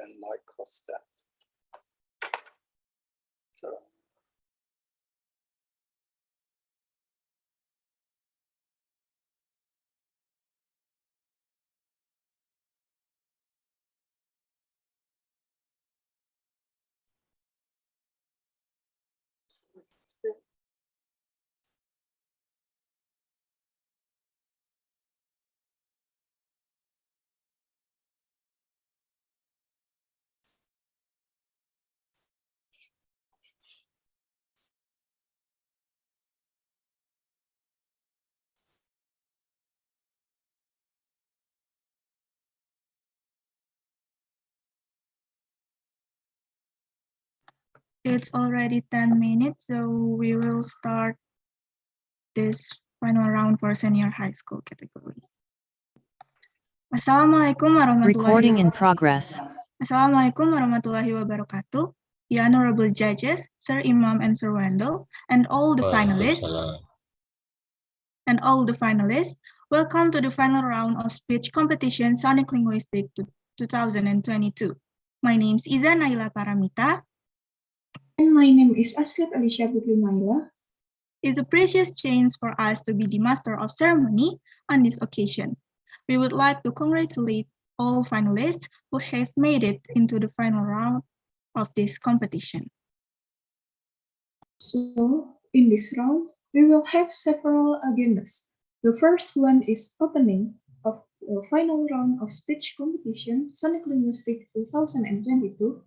and Mike Costa. So, It's already 10 minutes, so we will start this final round for senior high school category. Assalamualaikum Recording in warahmatullahi progress. Assalamualaikum warahmatullahi wabarakatuh. The honorable judges, Sir Imam and Sir Wendell, and all the finalists, welcome to the final round of speech competition Sonic Linguistic 2022. My name is Iza Naila Paramita. And my name is Aslit Alicia Putri Naila. It's a precious chance for us to be the master of ceremony on this occasion. We would like to congratulate all finalists who have made it into the final round of this competition. So, in this round, we will have several agendas. The first one is opening of the final round of speech competition Sonic Linguistic 2022.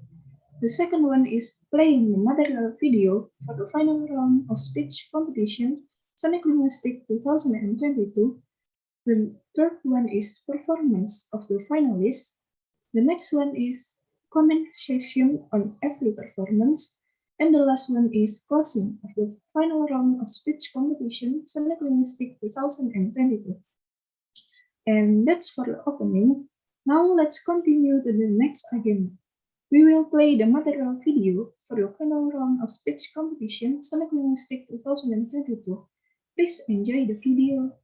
The second one is playing the material video for the final round of speech competition Sonic Linguistic 2022. The third one is performance of the finalists. The next one is comment section on every performance. And the last one is closing of the final round of speech competition Sonic Linguistic 2022. And that's for the opening. Now let's continue to the next agenda. We will play the material video for the final round of speech competition Sonic Linguistic 2022. Please enjoy the video.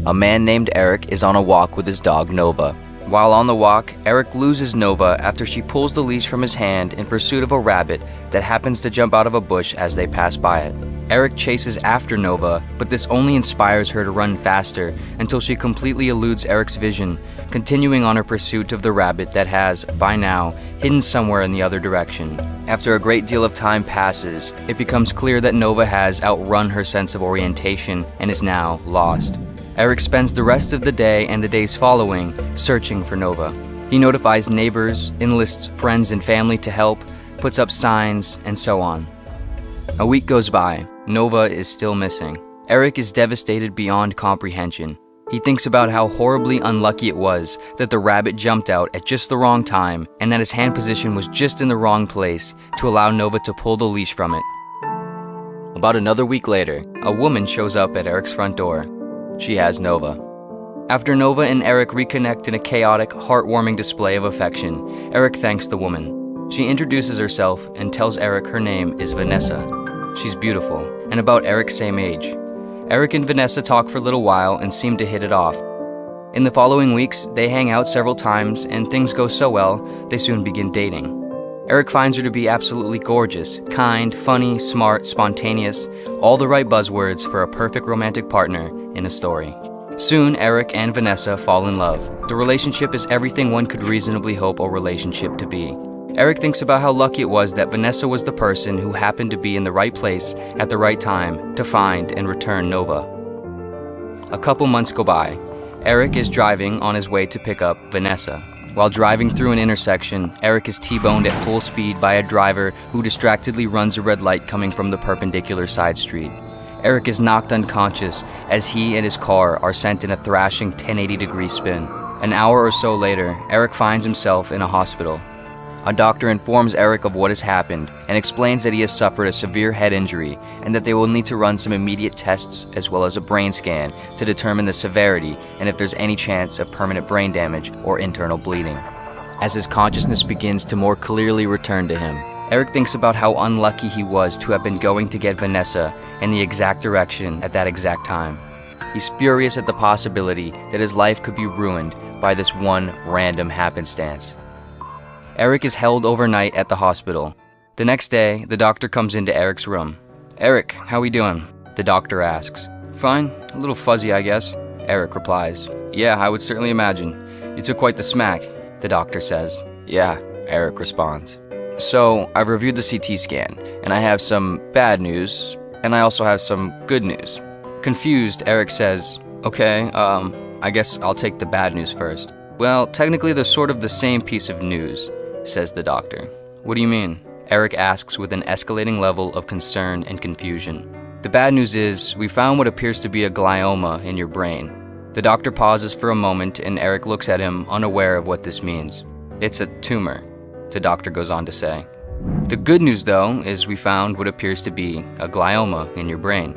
A man named Eric is on a walk with his dog Nova. While on the walk, Eric loses Nova after she pulls the leash from his hand in pursuit of a rabbit that happens to jump out of a bush as they pass by it. Eric chases after Nova, but this only inspires her to run faster until she completely eludes Eric's vision, continuing on her pursuit of the rabbit that has, by now, hidden somewhere in the other direction. After a great deal of time passes, it becomes clear that Nova has outrun her sense of orientation and is now lost. Eric spends the rest of the day and the days following searching for Nova. He notifies neighbors, enlists friends and family to help, puts up signs, and so on. A week goes by. Nova is still missing. Eric is devastated beyond comprehension. He thinks about how horribly unlucky it was that the rabbit jumped out at just the wrong time and that his hand position was just in the wrong place to allow Nova to pull the leash from it. About another week later, a woman shows up at Eric's front door. She has Nova. After Nova and Eric reconnect in a chaotic, heartwarming display of affection, Eric thanks the woman. She introduces herself and tells Eric her name is Vanessa. She's beautiful and about Eric's same age. Eric and Vanessa talk for a little while and seem to hit it off. In the following weeks, they hang out several times and things go so well, they soon begin dating. Eric finds her to be absolutely gorgeous, kind, funny, smart, spontaneous, all the right buzzwords for a perfect romantic partner in a story. Soon, Eric and Vanessa fall in love. The relationship is everything one could reasonably hope a relationship to be. Eric thinks about how lucky it was that Vanessa was the person who happened to be in the right place at the right time to find and return Nova. A couple months go by. Eric is driving on his way to pick up Vanessa. While driving through an intersection, Eric is T-boned at full speed by a driver who distractedly runs a red light coming from the perpendicular side street. Eric is knocked unconscious as he and his car are sent in a thrashing 1080-degree spin. An hour or so later, Eric finds himself in a hospital. A doctor informs Eric of what has happened and explains that he has suffered a severe head injury and that they will need to run some immediate tests as well as a brain scan to determine the severity and if there's any chance of permanent brain damage or internal bleeding. As his consciousness begins to more clearly return to him, Eric thinks about how unlucky he was to have been going to get Vanessa in the exact direction at that exact time. He's furious at the possibility that his life could be ruined by this one random happenstance. Eric is held overnight at the hospital. The next day, the doctor comes into Eric's room. "Eric, how we doing?" the doctor asks. "Fine, a little fuzzy, I guess," Eric replies. "Yeah, I would certainly imagine. You took quite the smack," the doctor says. "Yeah," Eric responds. "So, I've reviewed the CT scan, and I have some bad news, and I also have some good news." Confused, Eric says, "Okay, I guess I'll take the bad news first." "Well, technically they're sort of the same piece of news," says the doctor. "What do you mean?" Eric asks with an escalating level of concern and confusion. "The bad news is, we found what appears to be a glioma in your brain." The doctor pauses for a moment and Eric looks at him, unaware of what this means. "It's a tumor," the doctor goes on to say. "The good news, though, is we found what appears to be a glioma in your brain."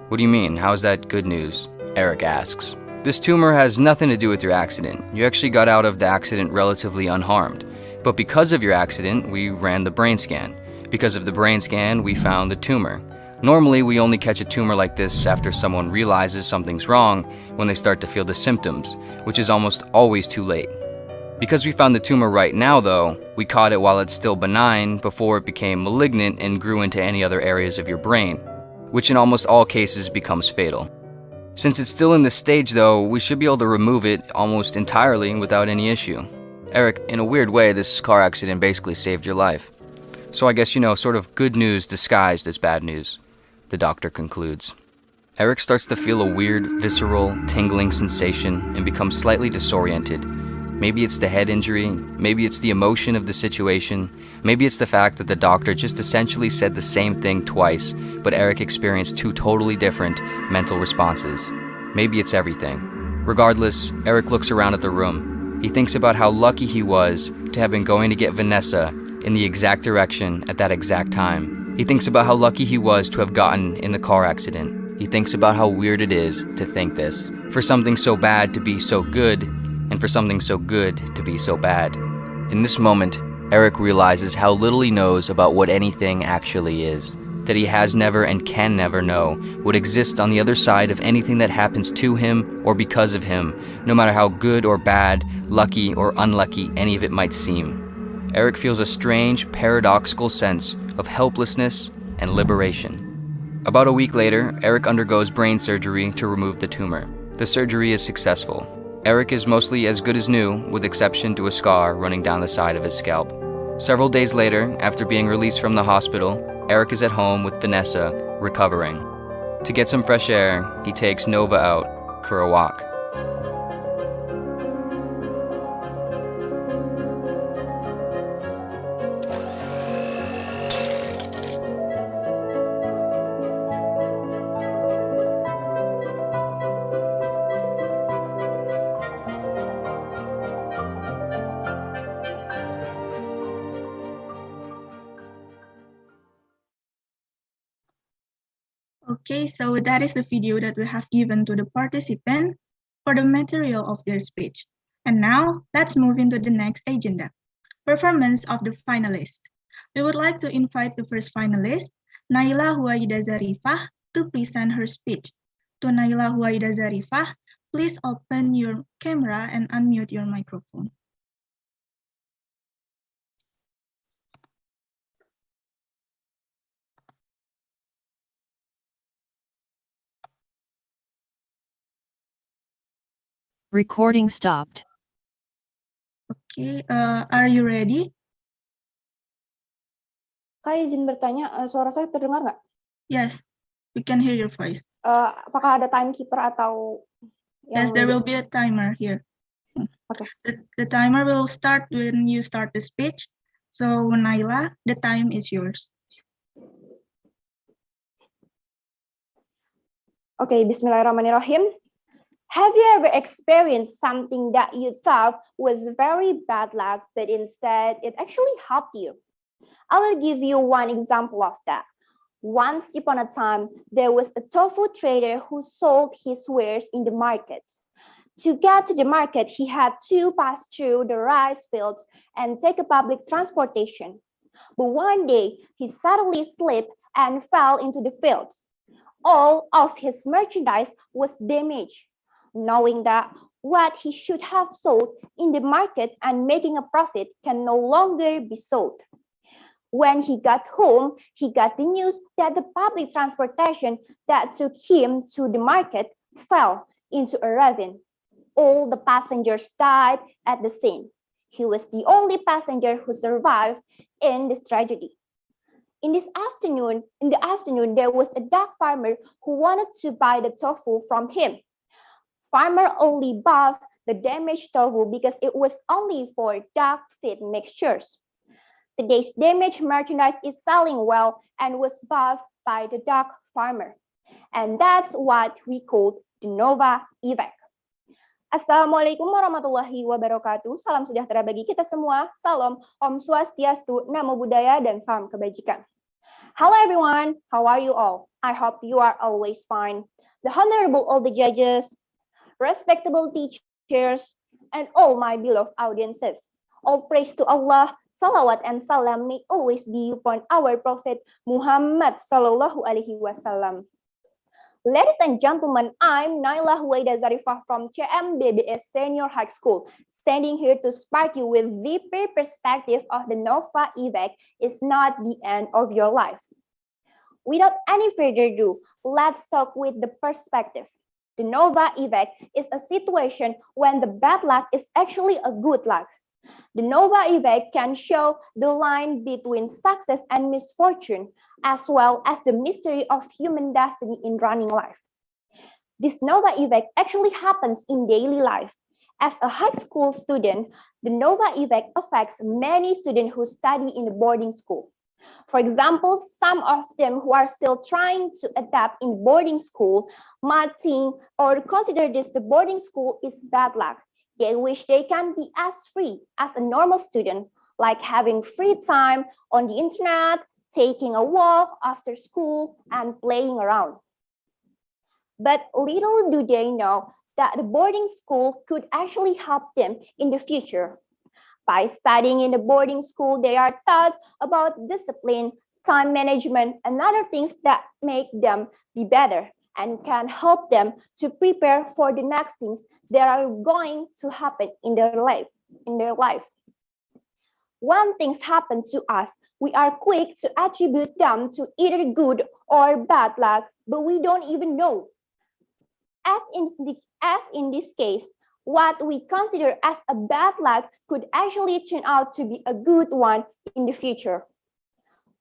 "What do you mean? How is that good news?" Eric asks. "This tumor has nothing to do with your accident. You actually got out of the accident relatively unharmed. But because of your accident, we ran the brain scan. Because of the brain scan, we found the tumor. Normally, we only catch a tumor like this after someone realizes something's wrong when they start to feel the symptoms, which is almost always too late. Because we found the tumor right now, though, we caught it while it's still benign before it became malignant and grew into any other areas of your brain, which in almost all cases becomes fatal. Since it's still in this stage, though, we should be able to remove it almost entirely without any issue. Eric, in a weird way, this car accident basically saved your life. So I guess, sort of good news disguised as bad news," the doctor concludes. Eric starts to feel a weird, visceral, tingling sensation and becomes slightly disoriented. Maybe it's the head injury, maybe it's the emotion of the situation, maybe it's the fact that the doctor just essentially said the same thing twice, but Eric experienced two totally different mental responses. Maybe it's everything. Regardless, Eric looks around at the room. He thinks about how lucky he was to have been going to get Vanessa in the exact direction at that exact time. He thinks about how lucky he was to have gotten in the car accident. He thinks about how weird it is to think this. For something so bad to be so good, and for something so good to be so bad. In this moment, Eric realizes how little he knows about what anything actually is. That he has never and can never know what exists on the other side of anything that happens to him or because of him, no matter how good or bad, lucky or unlucky any of it might seem. Eric feels a strange, paradoxical sense of helplessness and liberation. About a week later, Eric undergoes brain surgery to remove the tumor. The surgery is successful. Eric is mostly as good as new, with exception to a scar running down the side of his scalp. Several days later, after being released from the hospital, Eric is at home with Vanessa, recovering. To get some fresh air, he takes Nova out for a walk. Okay, so that is the video that we have given to the participant for the material of their speech. And now, let's move into the next agenda, performance of the finalists. We would like to invite the first finalist, Naila Huwaida Zarifah, to present her speech. To Naila Huwaida Zarifah, please open your camera and unmute your microphone. Recording stopped. Okay, are you ready? Saya izin bertanya, suara saya terdengar nggak? Yes, we can hear your voice. Apakah ada timekeeper atau Yes, there will be a timer here. Okay. The timer will start when you start the speech. So, Naila, the time is yours. Oke, bismillahirrahmanirrahim. Have you ever experienced something that you thought was very bad luck, but instead it actually helped you? I will give you one example of that. Once upon a time, there was a tofu trader who sold his wares in the market. To get to the market, he had to pass through the rice fields and take a public transportation. But one day, he suddenly slipped and fell into the fields. All of his merchandise was damaged. Knowing that what he should have sold in the market and making a profit can no longer be sold. When he got home, he got the news that the public transportation that took him to the market fell into a ravine. All the passengers died at the scene. He was the only passenger who survived in this tragedy. In the afternoon, there was a duck farmer who wanted to buy the tofu from him. Farmer only bought the damaged tofu because it was only for duck feed mixtures. Today's damaged merchandise is selling well and was bought by the duck farmer. And that's what we call the Nova effect. Assalamualaikum warahmatullahi wabarakatuh. Salam sejahtera bagi kita semua. Salam, Om Swastiastu, Namo Buddhaya, dan salam kebajikan. Hello everyone, how are you all? I hope you are always fine. The honorable all the judges, respectable teachers, and all my beloved audiences. All praise to Allah, salawat and salam may always be upon our Prophet Muhammad sallallahu alaihi wasallam. Ladies and gentlemen, I'm Naila Huwaida Zarifah from CMBBS Senior High School, standing here to spark you with the perspective of the Nova effect is not the end of your life. Without any further ado, let's talk with the perspective. The Nova effect is a situation when the bad luck is actually a good luck. The Nova effect can show the line between success and misfortune, as well as the mystery of human destiny in running life. This Nova effect actually happens in daily life. As a high school student, the Nova effect affects many students who study in the boarding school. For example, some of them who are still trying to adapt in boarding school might think or consider this the boarding school is bad luck. They wish they can be as free as a normal student, like having free time on the internet, taking a walk after school, and playing around. But little do they know that the boarding school could actually help them in the future. By studying in the boarding school, they are taught about discipline, time management, and other things that make them be better and can help them to prepare for the next things that are going to happen in their life. When things happen to us, we are quick to attribute them to either good or bad luck, but we don't even know. As in this case, what we consider as a bad luck could actually turn out to be a good one in the future.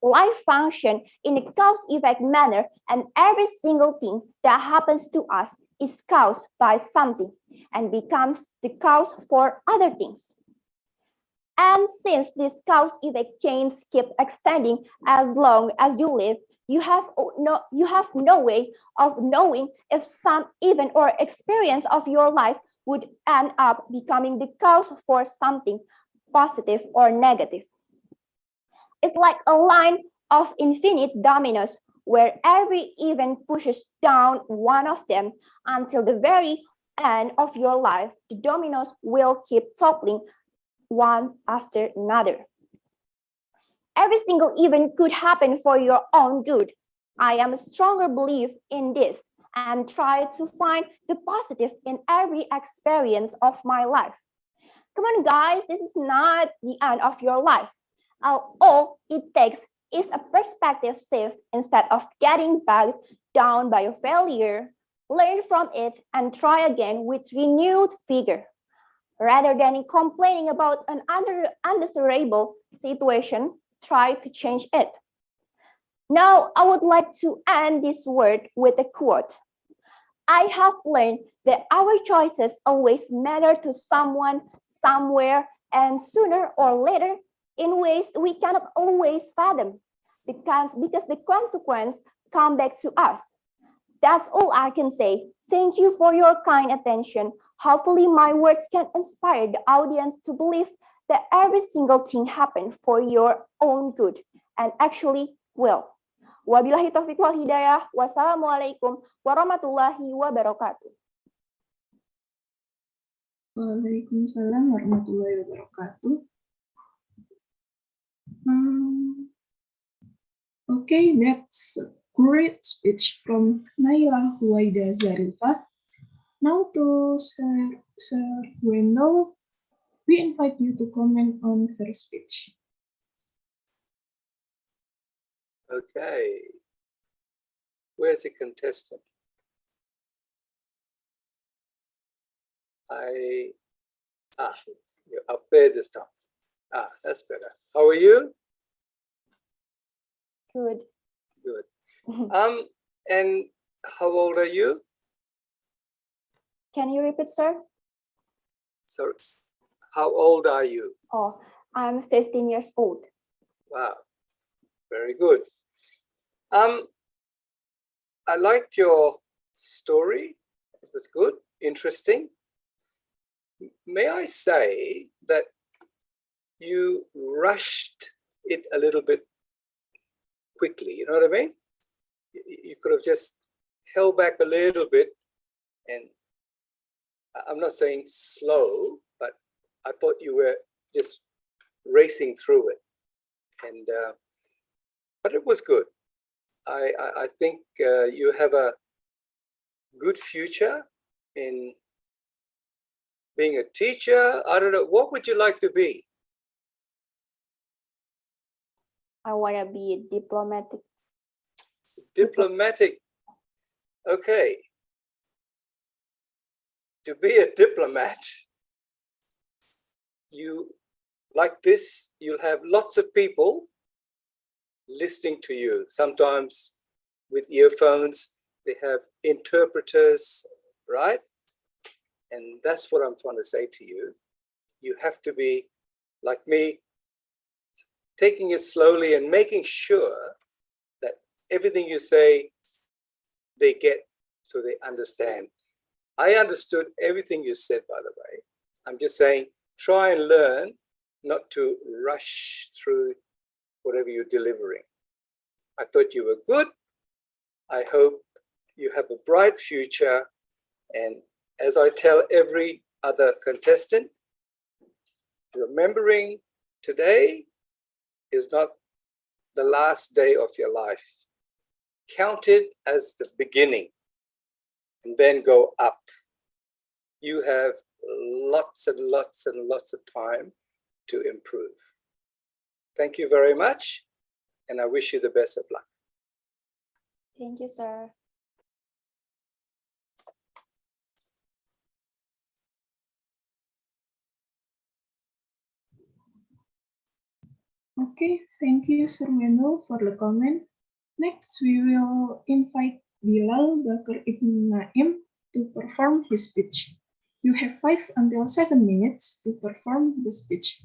Life functions in a cause-effect manner, and every single thing that happens to us is caused by something and becomes the cause for other things. And since this cause-effect chains keep extending as long as you live, you have no way of knowing if some event or experience of your life would end up becoming the cause for something positive or negative. It's like a line of infinite dominoes where every event pushes down one of them until the very end of your life. The dominoes will keep toppling one after another. Every single event could happen for your own good. I am a stronger believer in this and try to find the positive in every experience of my life. Come on, guys, this is not the end of your life. All it takes is a perspective shift. Instead of getting bogged down by a failure, learn from it and try again with renewed vigor. Rather than complaining about an undesirable situation, try to change it. Now, I would like to end this word with a quote. I have learned that our choices always matter to someone, somewhere, and sooner or later in ways we cannot always fathom, because the consequence come back to us. That's all I can say. Thank you for your kind attention. Hopefully my words can inspire the audience to believe that every single thing happened for your own good and actually will. Wabillahi taufiq wal hidayah. Wassalamualaikum warahmatullahi wabarakatuh. Waalaikumsalam warahmatullahi wabarakatuh. Okay, that's a great speech from Naila Huwaida Zarifah. Now to Sir Wendell, we invite you to comment on her speech. Okay. Where's the contestant? You're up there this time. That's better. How are you? Good. Good. And how old are you? Can you repeat, sir? So, how old are you? Oh, I'm 15 years old. Wow, very good. I liked your story. It was good, interesting. May I say that you rushed it a little bit quickly, you know what I mean? You could have just held back a little bit, and I'm not saying slow, but I thought you were just racing through it. And but it was good. I think you have a good future in being a teacher. I don't know, what would you like to be? I want to be diplomatic. Diplomatic. Okay. To be a diplomat, you like this, you'll have lots of people listening to you. Sometimes with earphones, they have interpreters, right? And that's what I'm trying to say to you. You have to be like me, taking it slowly and making sure that everything you say, they get, so they understand. I understood everything you said, by the way. I'm just saying, try and learn not to rush through whatever you're delivering. I thought you were good. I hope you have a bright future. And as I tell every other contestant, remembering today is not the last day of your life. Count it as the beginning and then go up. You have lots and lots and lots of time to improve. Thank you very much, and I wish you the best of luck. Thank you, sir. Okay, thank you, Sir Wendell, for the comment. Next, we will invite Bilal Bakar Ibn Naim to perform his speech. You have 5 until 7 minutes to perform the speech,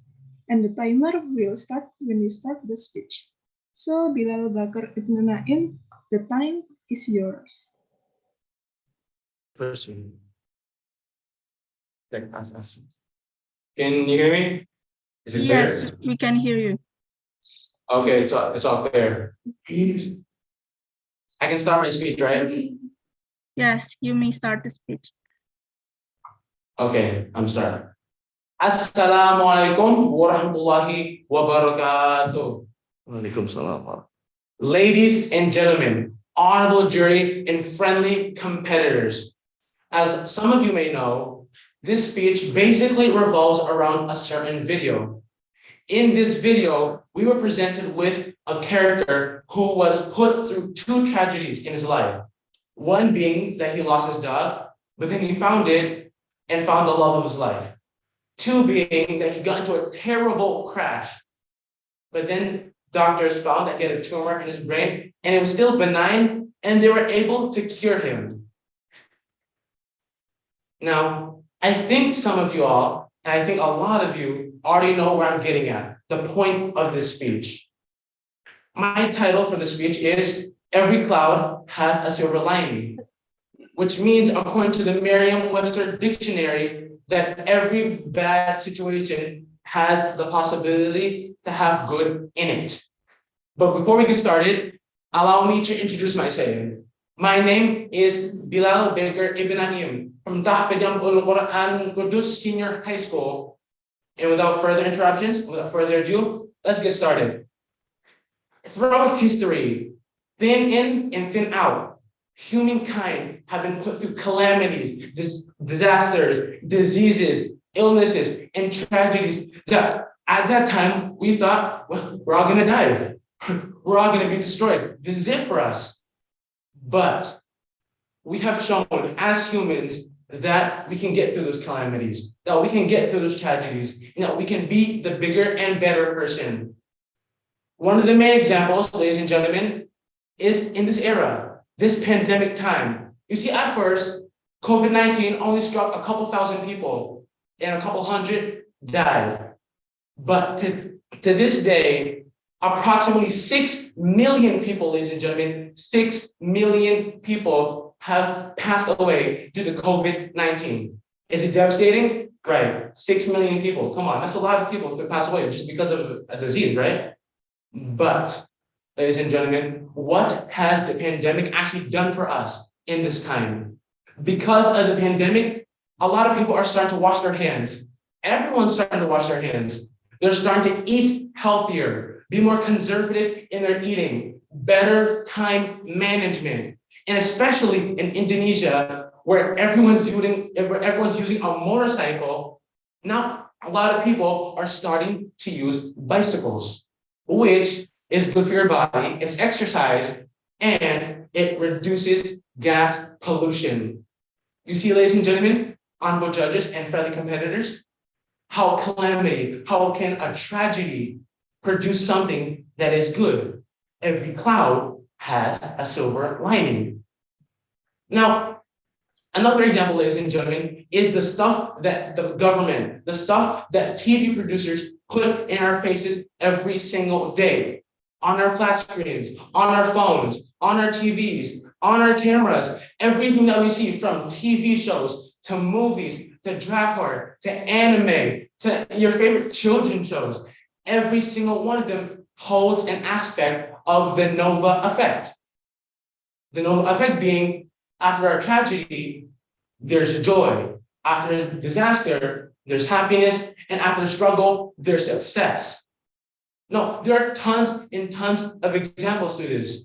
and the timer will start when you start the speech. So, Bilal Bakar Ibn Naim, the time is yours. Person. Like us. Can you hear me? Is it Yes, clear? we can hear you. Okay, it's all clear. I can start my speech, right? Yes, you may start the speech. Okay, I'm starting. Assalamualaikum warahmatullahi wabarakatuh. Waalaikumsalam. Ladies and gentlemen, honorable jury and friendly competitors. As some of you may know, this speech basically revolves around a certain video. In this video, we were presented with a character who was put through 2 tragedies in his life. One being that he lost his dog, but then he found it and found the love of his life. 2 being that he got into a terrible crash, but then doctors found that he had a tumor in his brain and it was still benign and they were able to cure him. Now, I think some of you all, and I think a lot of you already know where I'm getting at, the point of this speech. My title for the speech is Every Cloud Has a Silver Lining. which means, according to the Merriam-Webster dictionary, that every bad situation has the possibility to have good in it. But before we get started, allow me to introduce myself. My name is Bilal Baker Ibn Anim from Tahfidam Ul Quran Qudus Senior High School. And without further interruptions, without further ado, let's get started. Throughout history, thin in and thin out, humankind have been put through calamities, disasters, diseases, illnesses, and tragedies that at that time we thought, well, we're all gonna die. We're all gonna be destroyed. This is it for us. But we have shown as humans that we can get through those calamities, that we can get through those tragedies, and that we can be the bigger and better person. One of the main examples, ladies and gentlemen, is in this era, this pandemic time. You see, at first, COVID-19 only struck a couple thousand people and a couple hundred died. But to this day, approximately 6 million people, ladies and gentlemen, 6 million people have passed away due to COVID-19. Is it devastating? Right, 6 million people. Come on, that's a lot of people to pass away just because of a disease, right? But, ladies and gentlemen, what has the pandemic actually done for us in this time? Because of the pandemic, a lot of people are starting to wash their hands. Everyone's starting to wash their hands. They're starting to eat healthier, be more conservative in their eating, better time management. And especially in Indonesia, where everyone's using a motorcycle, now a lot of people are starting to use bicycles, which is good for your body, it's exercise, and it reduces gas pollution. You see, ladies and gentlemen, honorable judges and friendly competitors, how calamity, how can a tragedy produce something that is good? Every cloud has a silver lining. Now, another example, ladies and gentlemen, is the stuff that the government, the stuff that TV producers put in our faces every single day, on our flat screens, on our phones, on our TVs, on our cameras, everything that we see from TV shows to movies, to Drakar, to anime, to your favorite children's shows, every single one of them holds an aspect of the Nova effect. The Nova effect being, after a tragedy, there's joy. After a disaster, there's happiness. And after the struggle, there's success. No, there are tons and tons of examples to this.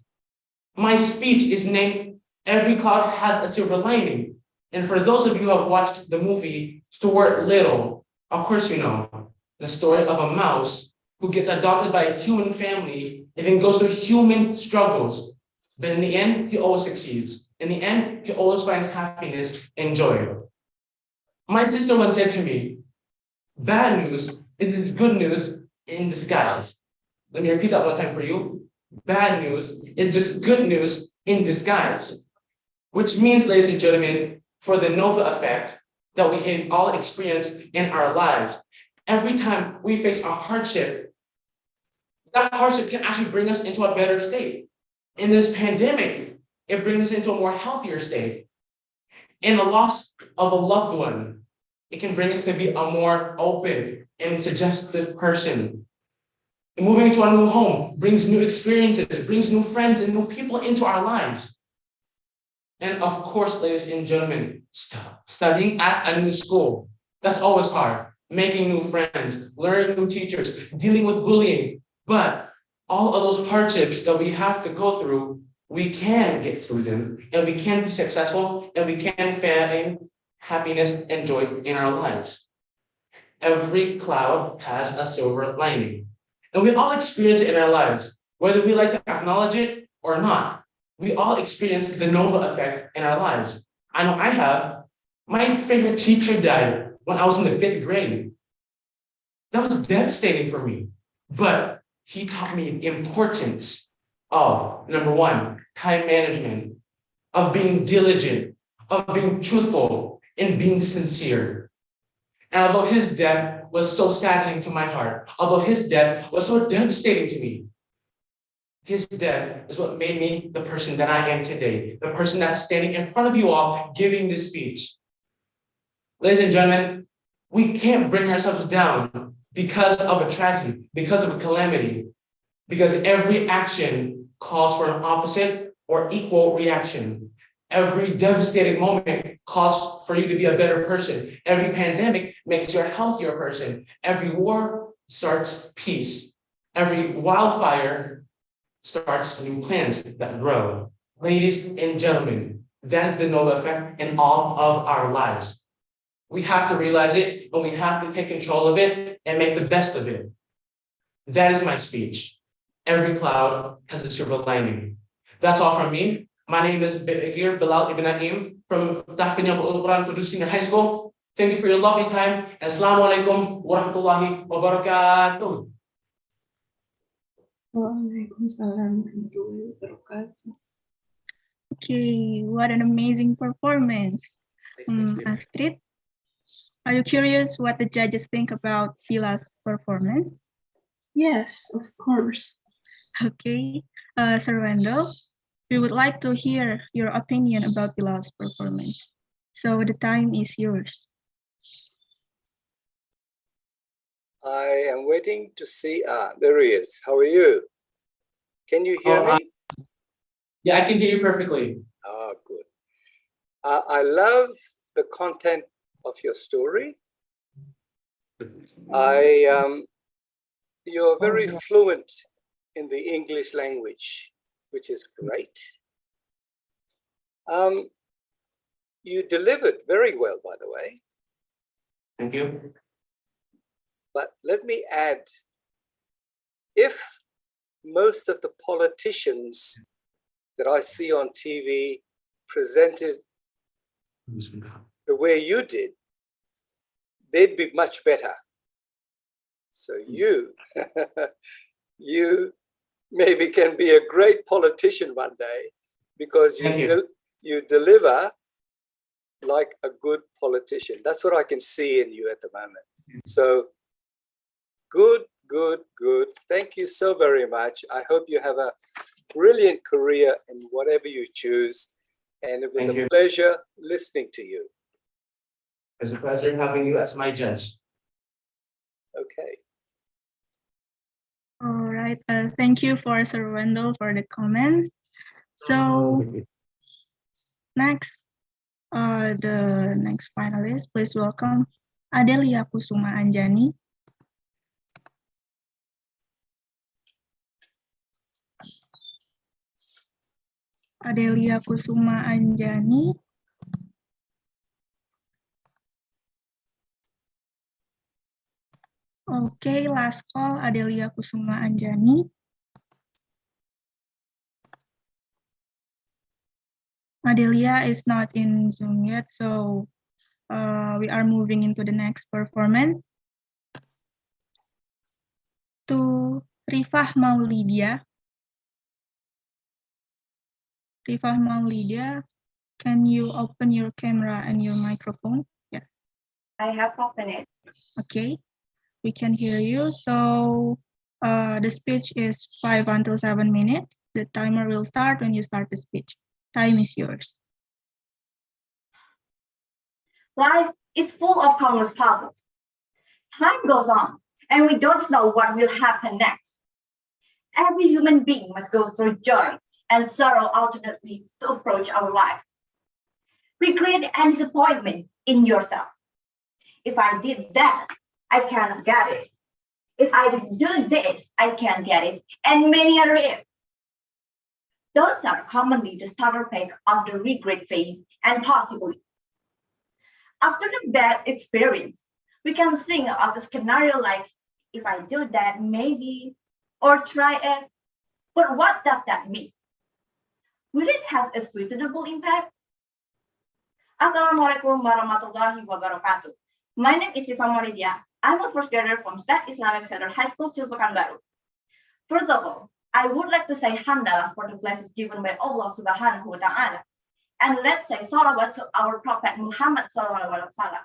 My speech is named Every Cloud Has a Silver Lining. And for those of you who have watched the movie Stuart Little, of course you know the story of a mouse who gets adopted by a human family and then goes through human struggles. But in the end, he always succeeds. In the end, he always finds happiness and joy. My sister once said to me, bad news is good news in disguise. Let me repeat that one time for you. Bad news is just good news in disguise. Which means, ladies and gentlemen, for the Nova effect that we all experience in our lives, every time we face a hardship, that hardship can actually bring us into a better state. In this pandemic, it brings us into a more healthier state. In the loss of a loved one, it can bring us to be a more open and suggestive person. And moving into a new home brings new experiences, brings new friends and new people into our lives. And of course, ladies and gentlemen, studying at a new school, that's always hard. Making new friends, learning new teachers, dealing with bullying. But all of those hardships that we have to go through, we can get through them, and we can be successful, and we can find happiness and joy in our lives. Every cloud has a silver lining. And we all experience it in our lives, whether we like to acknowledge it or not. We all experience the Nova effect in our lives. I know I have. My favorite teacher died when I was in the 5th grade. That was devastating for me. But he taught me the importance of, number one, time management, of being diligent, of being truthful, and being sincere. And although his death was so saddening to my heart, although his death was so devastating to me, His death is what made me the person that I am today, the person that's standing in front of you all giving this speech. Ladies and gentlemen, we can't bring ourselves down because of a tragedy, because of a calamity, because every action calls for an opposite or equal reaction. Every devastating moment calls for you to be a better person. Every pandemic makes you a healthier person. Every war starts peace. Every wildfire starts new plants that grow. Ladies and gentlemen, that's the Nova effect in all of our lives. We have to realize it, and we have to take control of it and make the best of it. That is my speech. Every cloud has a silver lining. That's all from me. My name is Bilal Ibn Naim from Tahfidiyah Al-Quran Qudus Senior High School. Thank you for your lovely time. Assalamu alaikum warahmatullahi wabarakatuh. Waalaikumsalam warahmatullahi wabarakatuh. Okay, what an amazing performance. Astrid, are you curious what the judges think about Bilal's performance? Yes, of course. Okay, Sir Wendell, we would like to hear your opinion about Bilal's performance. So the time is yours. I am waiting to see. There he is. How are you? Can you hear me? Yeah, I can hear you perfectly. Good. I love the content of your story. You're very fluent in the English language, which is great. You delivered very well, by the way. Thank you. But let me add, if most of the politicians that I see on TV presented the way you did, they'd be much better. So you, you maybe can be a great politician one day because you deliver like a good politician. That's what I can see in you at the moment. So good, good, good. Thank you so very much. I hope you have a brilliant career in whatever you choose. And it was a pleasure listening to you. It's a pleasure having you as my judge. Okay. All right. Thank you for Sir Wendell for the comments. So next, the next finalist, please welcome Adelia Kusuma Anjani. Adelia Kusuma Anjani. Okay, last call, Adelia Kusuma Anjani. Adelia is not in Zoom yet, so we are moving into the next performance. To Rifah Maulidia. Rifah Maulidia, can you open your camera and your microphone? Yeah. I have opened it. Okay, we can hear you. So the speech is 5 until 7 minutes. The timer will start when you start the speech. Time is yours. Life is full of countless puzzles. Time goes on, and we don't know what will happen next. Every human being must go through joy and sorrow alternately to approach our life. Regret and disappointment in yourself. If I did that, I cannot get it. If I didn't do this, I can't get it, and many other ifs. Those are commonly the starter pack of the regret phase, and possibly. After the bad experience, we can think of a scenario like, if I do that, maybe, or try it. But what does that mean? Will it have a suitable impact? Assalamualaikum warahmatullahi wabarakatuh. My name is Rifa Moridia. I'm a first grader from State Islamic Center High School, Silvakanbaru. First of all, I would like to say Hamdalah for the blessings given by Allah Subhanahu wa Ta'ala. And let's say salawat to our Prophet Muhammad Sallallahu Alaihi Wasallam.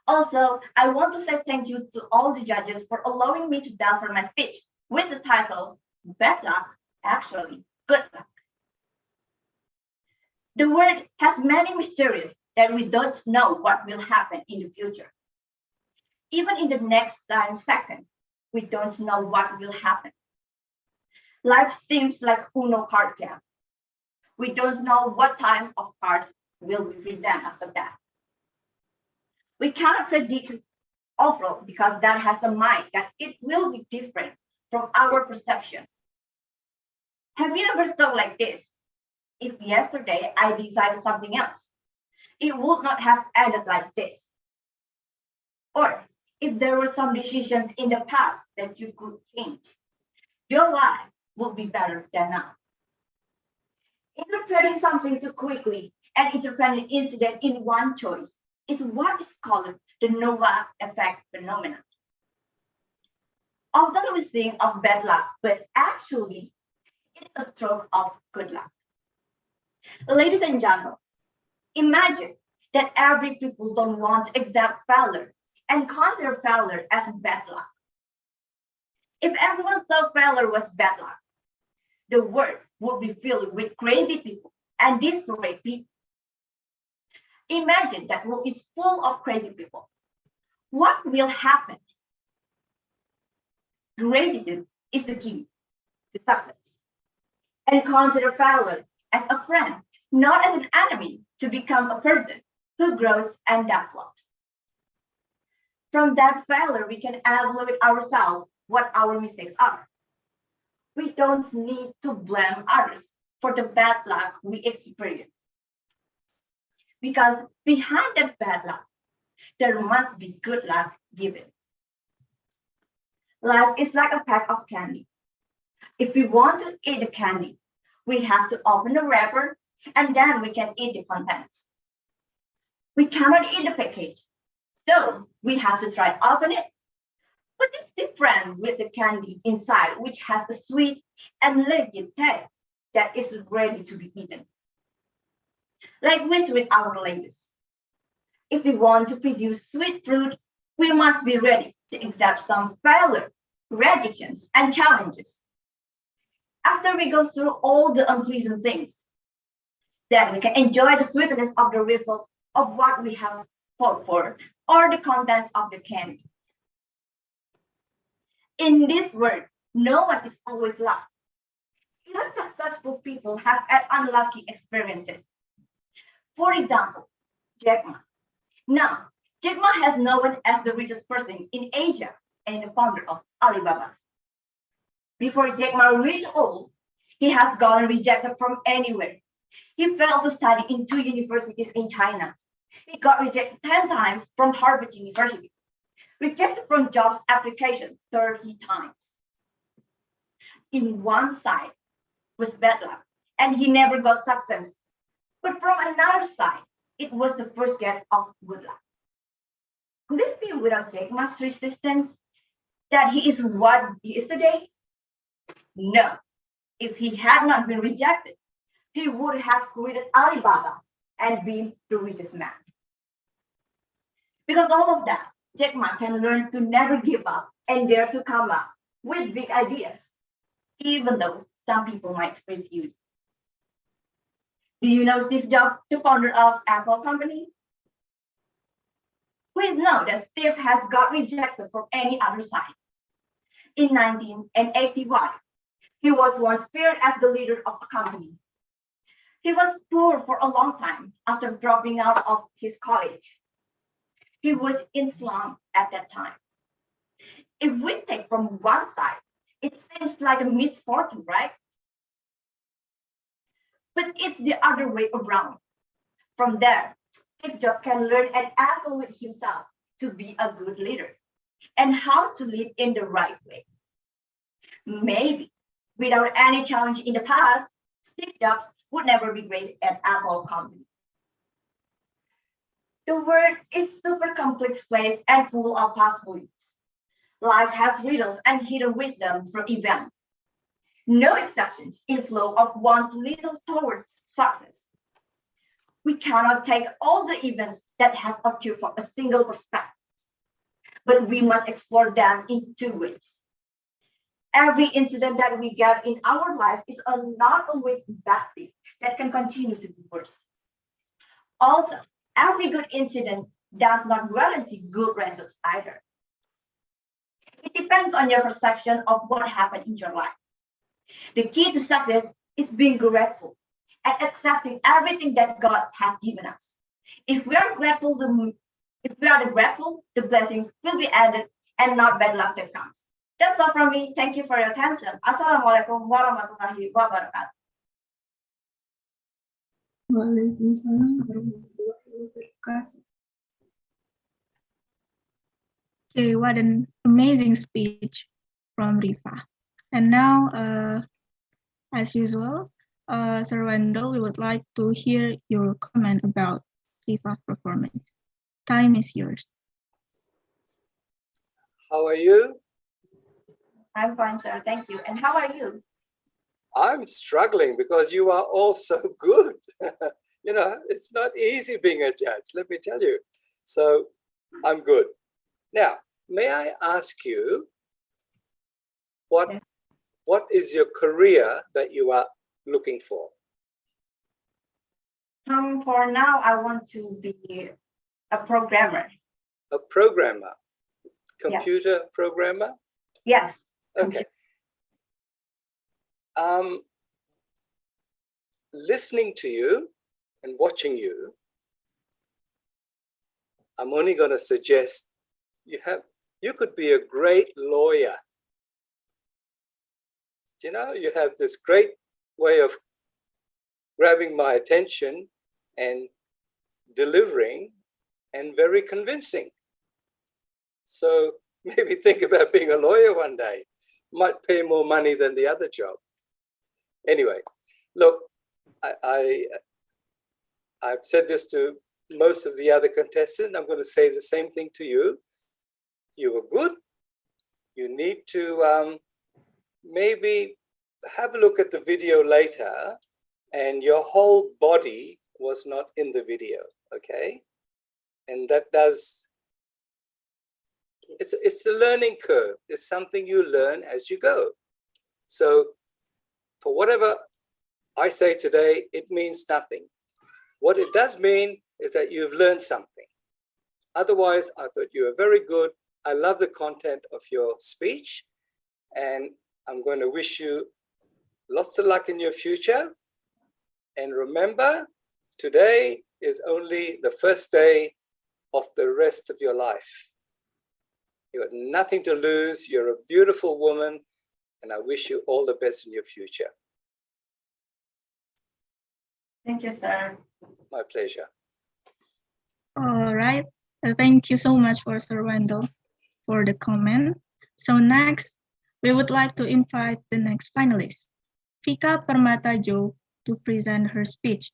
Also, I want to say thank you to all the judges for allowing me to deliver my speech with the title, bad luck, actually good luck. The word has many mysteries that we don't know what will happen in the future. Even in the next time second, we don't know what will happen. Life seems like Uno card game. We don't know what time of card will we present after that. We cannot predict overall because that has the mind that it will be different from our perception. Have you ever thought like this? If yesterday I decided something else, it would not have ended like this. Or if there were some decisions in the past that you could change, your life would be better than now. Interpreting something too quickly and interpreting an incident in one choice is what is called the Nova effect phenomenon. Often we think of bad luck, but actually it's a stroke of good luck. Ladies and gentlemen, imagine that every people don't want to accept failure and consider failure as bad luck. If everyone thought failure was bad luck, the world would be filled with crazy people and desperate people. Imagine that world is full of crazy people. What will happen? Gratitude is the key to success. And consider failure as a friend, not as an enemy, to become a person who grows and develops. From that failure, we can evaluate ourselves what our mistakes are. We don't need to blame others for the bad luck we experience. Because behind that bad luck, there must be good luck given. Life is like a pack of candy. If we want to eat the candy, we have to open the wrapper and then we can eat the contents. We cannot eat the package, so we have to try open it. But it's different with the candy inside, which has a sweet and liquid taste that is ready to be eaten. Likewise with our ladies. If we want to produce sweet fruit, we must be ready to accept some failure, rejections, and challenges. After we go through all the unpleasant things, then we can enjoy the sweetness of the results of what we have fought for or the contents of the candy. In this world, no one is always lucky. Even successful people have had unlucky experiences. For example, Jack Ma. Now, Jack Ma has known as the richest person in Asia and the founder of Alibaba. Before Jack Ma reached old, he has gotten rejected from anywhere. He failed to study in 2 universities in China. He got rejected 10 times from Harvard University. Rejected from jobs application 30 times. In one side was bad luck, and he never got success. But from another side, it was the first get of good luck. Could it be without Jack Ma's resistance that he is what he is today? No. If he had not been rejected, he would have created Alibaba and been the richest man. Because all of that, Jack Ma can learn to never give up and dare to come up with big ideas, even though some people might refuse. Do you know Steve Jobs, the founder of Apple company? Please know that Steve has got rejected from any other side. In 1981, he was once feared as the leader of a company. He was poor for a long time after dropping out of his college. He was in slum at that time. If we take from one side, it seems like a misfortune, right? But it's the other way around. From there, Steve Jobs can learn and evaluate himself to be a good leader and how to lead in the right way. Maybe without any challenge in the past, Steve Jobs would never be great at Apple company. The world is super complex place and full of possibilities. Life has riddles and hidden wisdom from events. No exceptions in flow of one's little towards success. We cannot take all the events that have occurred from a single perspective, but we must explore them in two ways. Every incident that we get in our life is not always bad thing that can continue to be worse. Also, every good incident does not guarantee good results either. It depends on your perception of what happened in your life. The key to success is being grateful and accepting everything that God has given us. If we are grateful, the blessings will be added and not bad luck that comes. That's all from me. Thank you for your attention. Assalamualaikum warahmatullahi wabarakatuh. Waalaikumsalam warahmatullahi wabarakatuh. Okay, what an amazing speech from Rifa. And now, as usual, Sir Wendell, we would like to hear your comment about Rifa's performance. Time is yours. How are you? I'm fine, sir. Thank you. And how are you? I'm struggling because you are all so good. You know, it's not easy being a judge, let me tell you. So I'm good. Now, may I ask you, what is your career that you are looking for? For now, I want to be a programmer. A programmer? Computer programmer? Yes. Okay. Listening to you and watching you, I'm only going to suggest you could be a great lawyer. You know, you have this great way of grabbing my attention and delivering and very convincing. So maybe think about being a lawyer one day. Might pay more money than the other job. Anyway, look, I've said this to most of the other contestants. I'm going to say the same thing to you. You were good. You need to maybe have a look at the video later, and your whole body was not in the video, okay? And that does, it's a learning curve. It's something you learn as you go. So for whatever I say today, it means nothing. What it does mean is that you've learned something. Otherwise, I thought you were very good. I love the content of your speech, and I'm going to wish you lots of luck in your future. And remember, today is only the first day of the rest of your life. You got nothing to lose. You're a beautiful woman, and I wish you all the best in your future. Thank you, sir. My pleasure. All right. Thank you so much for Sir Wendell for the comment. So next, we would like to invite the next finalist, Vika Permatajo, to present her speech.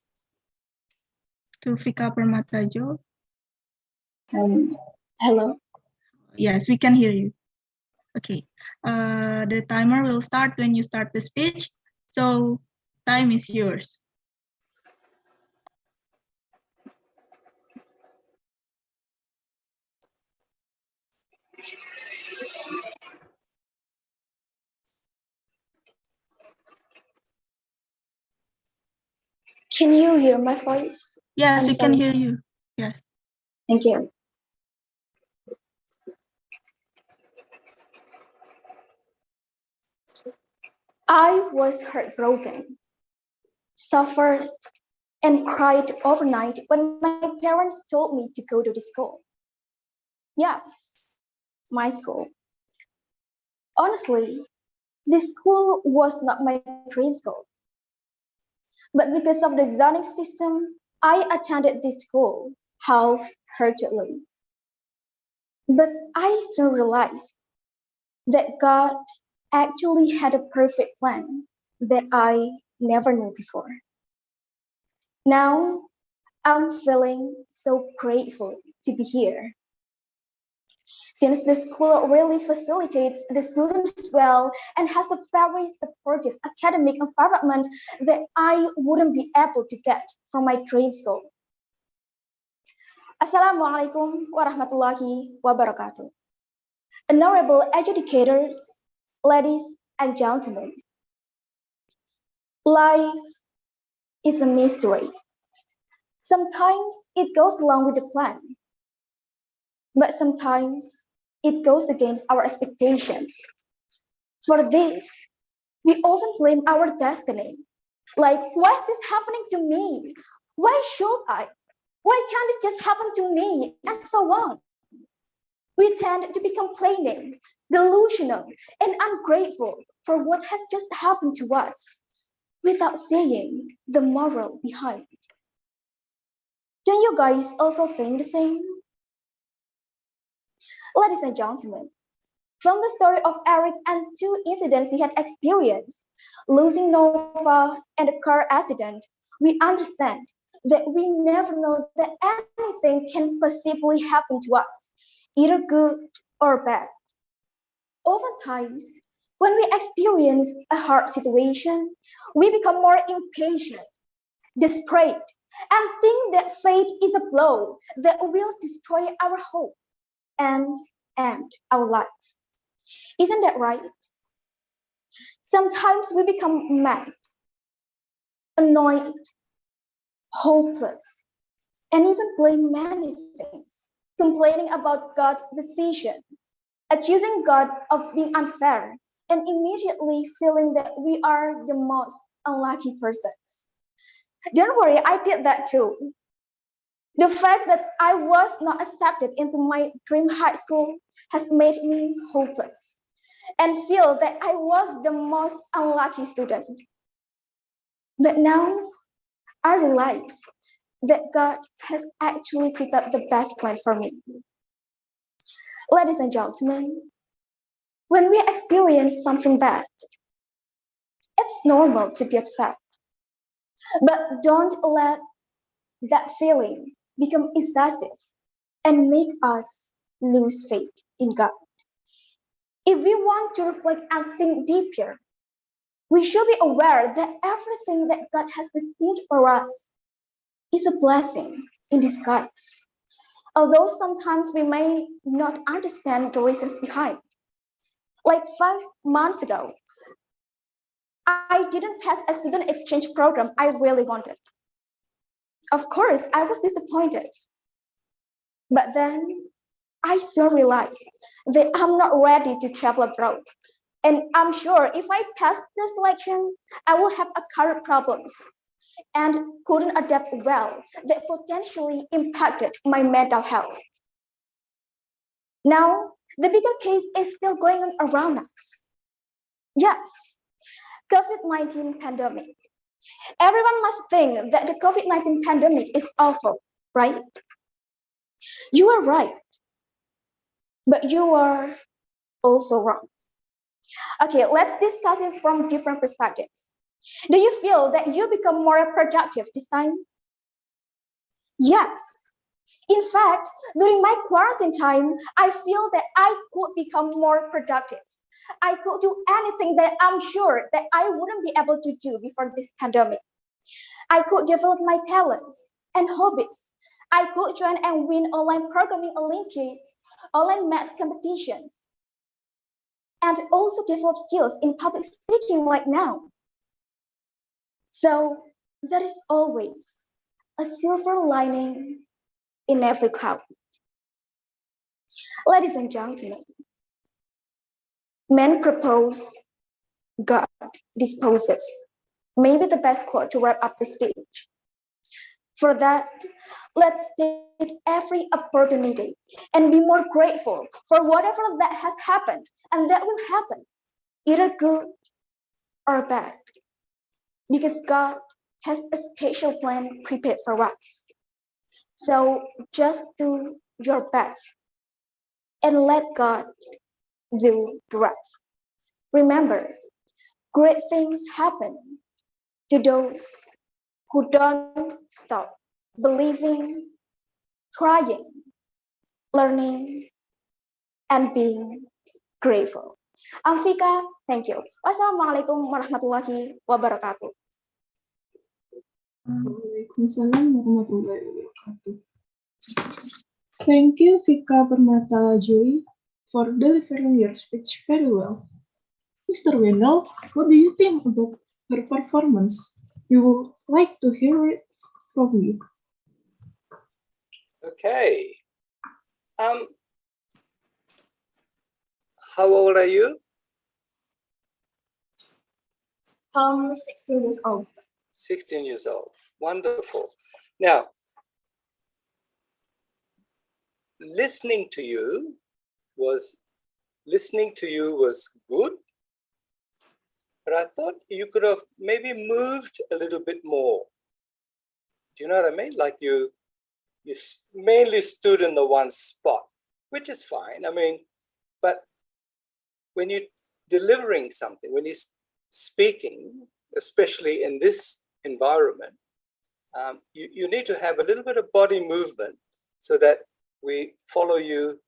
To Vika Permatajo. Hello. Yes, we can hear you. Okay. The timer will start when you start the speech. So time is yours. Can you hear my voice? Yes, I'm we can sorry. hear you. Yes. Thank you. I was heartbroken, suffered, and cried overnight when my parents told me to go to the school. Yes, my school. Honestly, this school was not my dream school. But because of the zoning system, I attended this school half-heartedly. But I soon realized that God actually had a perfect plan that I never knew before. Now, I'm feeling so grateful to be here. Since the school really facilitates the students well and has a very supportive academic environment that I wouldn't be able to get from my dream school. Assalamualaikum warahmatullahi wabarakatuh. Honorable educators, ladies and gentlemen, life is a mystery. Sometimes it goes along with the plan, but sometimes it goes against our expectations. For this, we often blame our destiny. Like, why is this happening to me? Why should I? Why can't this just happen to me? And so on. We tend to be complaining, delusional, and ungrateful for what has just happened to us without seeing the moral behind. Don't you guys also think the same? Ladies and gentlemen, from the story of Eric and two incidents he had experienced, losing Nova and a car accident, we understand that we never know that anything can possibly happen to us, either good or bad. Oftentimes, when we experience a hard situation, we become more impatient, desperate, and think that fate is a blow that will destroy our hope and end our life. Isn't that right? Sometimes we become mad, annoyed, hopeless, and even blame many things, complaining about God's decision, accusing God of being unfair, and immediately feeling that we are the most unlucky persons. Don't worry, I did that too. The fact that I was not accepted into my dream high school has made me hopeless and feel that I was the most unlucky student. But now I realize that God has actually prepared the best plan for me. Ladies and gentlemen, when we experience something bad, it's normal to be upset. But don't let that feeling become excessive and make us lose faith in God. If we want to reflect and think deeper, we should be aware that everything that God has destined for us is a blessing in disguise. Although sometimes we may not understand the reasons behind. Like 5 months ago, I didn't pass a student exchange program I really wanted. Of course, I was disappointed. But then I soon realized that I'm not ready to travel abroad. And I'm sure if I pass the selection, I will have a career problems and couldn't adapt well that potentially impacted my mental health. Now, the bigger case is still going on around us. Yes, COVID-19 pandemic. Everyone must think that the COVID-19 pandemic is awful, right? You are right, but you are also wrong. Okay, let's discuss it from different perspectives. Do you feel that you become more productive this time? Yes. In fact, during my quarantine time, I feel that I could become more productive. I could do anything that I'm sure that I wouldn't be able to do before this pandemic. I could develop my talents and hobbies. I could join and win online programming Olympiads, online math competitions, and also develop skills in public speaking like now. So there is always a silver lining in every cloud. Ladies and gentlemen, men propose, God disposes. Maybe the best quote to wrap up the stage. For that, let's take every opportunity and be more grateful for whatever that has happened and that will happen, either good or bad, because God has a special plan prepared for us. So just do your best and let God do the rest. Remember, great things happen to those who don't stop believing, trying, learning, and being grateful. Amfika, thank you. Wassalamualaikum warahmatullahi wabarakatuh. Waalaikumsalam warahmatullahi wabarakatuh. Thank you, Vika Permata Joy, for delivering your speech very well. Mr. Wendell, what do you think about her performance? We would like to hear it from you. Okay. How old are you? 16 years old. 16 years old. Wonderful. Now, listening to you was good, but I thought you could have maybe moved a little bit more. Do you know what I mean? Like you mainly stood in the one spot, which is fine. I mean, but when you're delivering something, when you're speaking, especially in this environment, you need to have a little bit of body movement so that we follow you.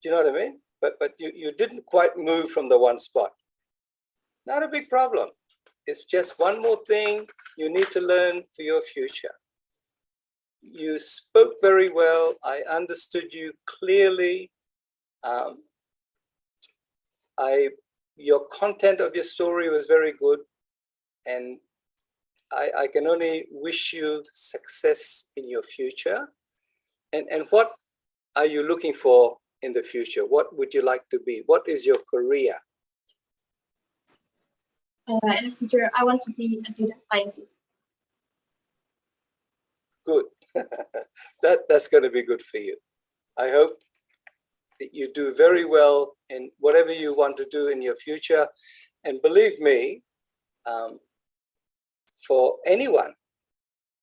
Do you know what I mean? But you didn't quite move from the one spot. Not a big problem. It's just one more thing you need to learn for your future. You spoke very well. I understood you clearly. Your content of your story was very good. And I can only wish you success in your future. And what are you looking for in the future? What would you like to be? What is your career? In the future, I want to be a data scientist. Good. That's going to be good for you. I hope that you do very well in whatever you want to do in your future. And believe me, for anyone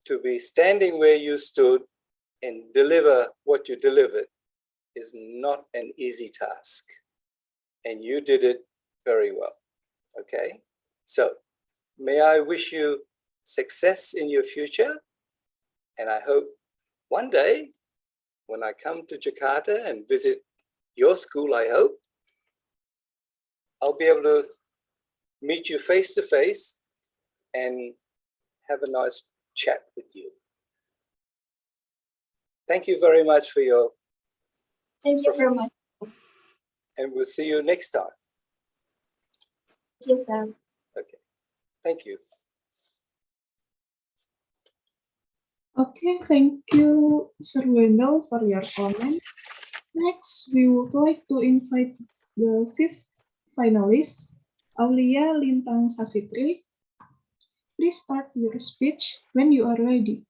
to be standing where you stood and deliver what you delivered is not an easy task. And you did it very well. Okay? So may I wish you success in your future. And I hope one day when I come to Jakarta and visit your school, I hope, I'll be able to meet you face to face and have a nice chat with you. Thank you very much for your. Thank you very much. And we'll see you next time. Thank you, sir. Okay. Thank you. Okay, thank you, Sir Wendell, for your comment. Next, we would like to invite the fifth finalist, Aulia Lintang Savitri. Please start your speech when you are ready.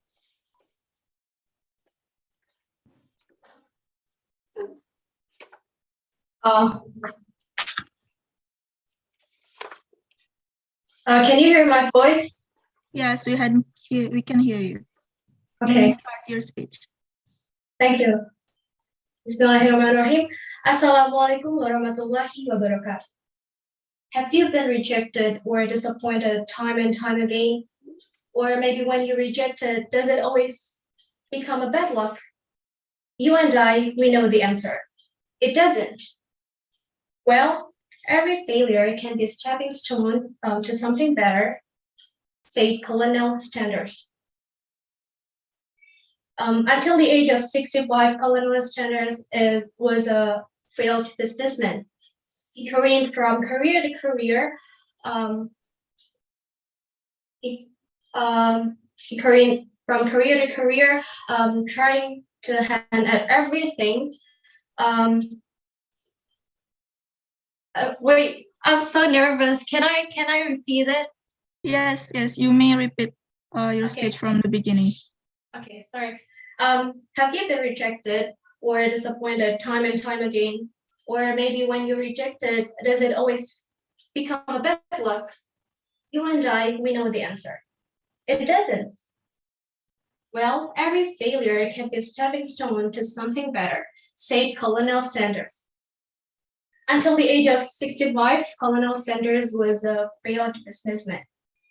Can you hear my voice? Yes, we can hear you. You Okay, may start your speech. thank you. Bismillahirrahmanirrahim. Assalamualaikum warahmatullahi wabarakatuh. Have you been rejected or disappointed time and time again? Or maybe when you're rejected, does it always become a bad luck? You and I, we know the answer. It doesn't. Well, every failure can be a stepping stone to something better, say colonial standards. Until the age of 65, Colonel Sanders was a failed businessman. He careened from career to career. He careened from career to career, trying to hand at everything. Wait, I'm so nervous. Can I repeat it? Yes, you may repeat your Okay. speech from the beginning. Okay, sorry. Have you been rejected or disappointed time and time again? Or maybe when you're rejected, does it always become a bad luck? You and I, we know the answer. It doesn't. Well, every failure can be a stepping stone to something better, said Colonel Sanders. Until the age of 65, Colonel Sanders was a failed businessman.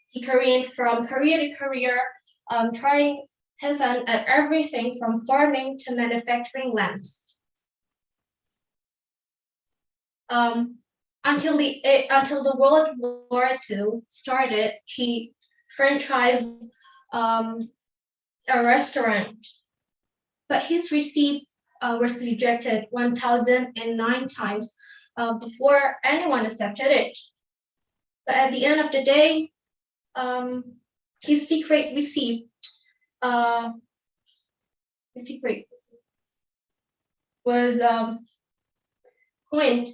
He careened from career to career, trying his hand at everything from farming to manufacturing lamps. Until the World War II started, he franchised a restaurant, but his receipt was rejected 1,009 times before anyone accepted it. But at the end of the day, his secret was point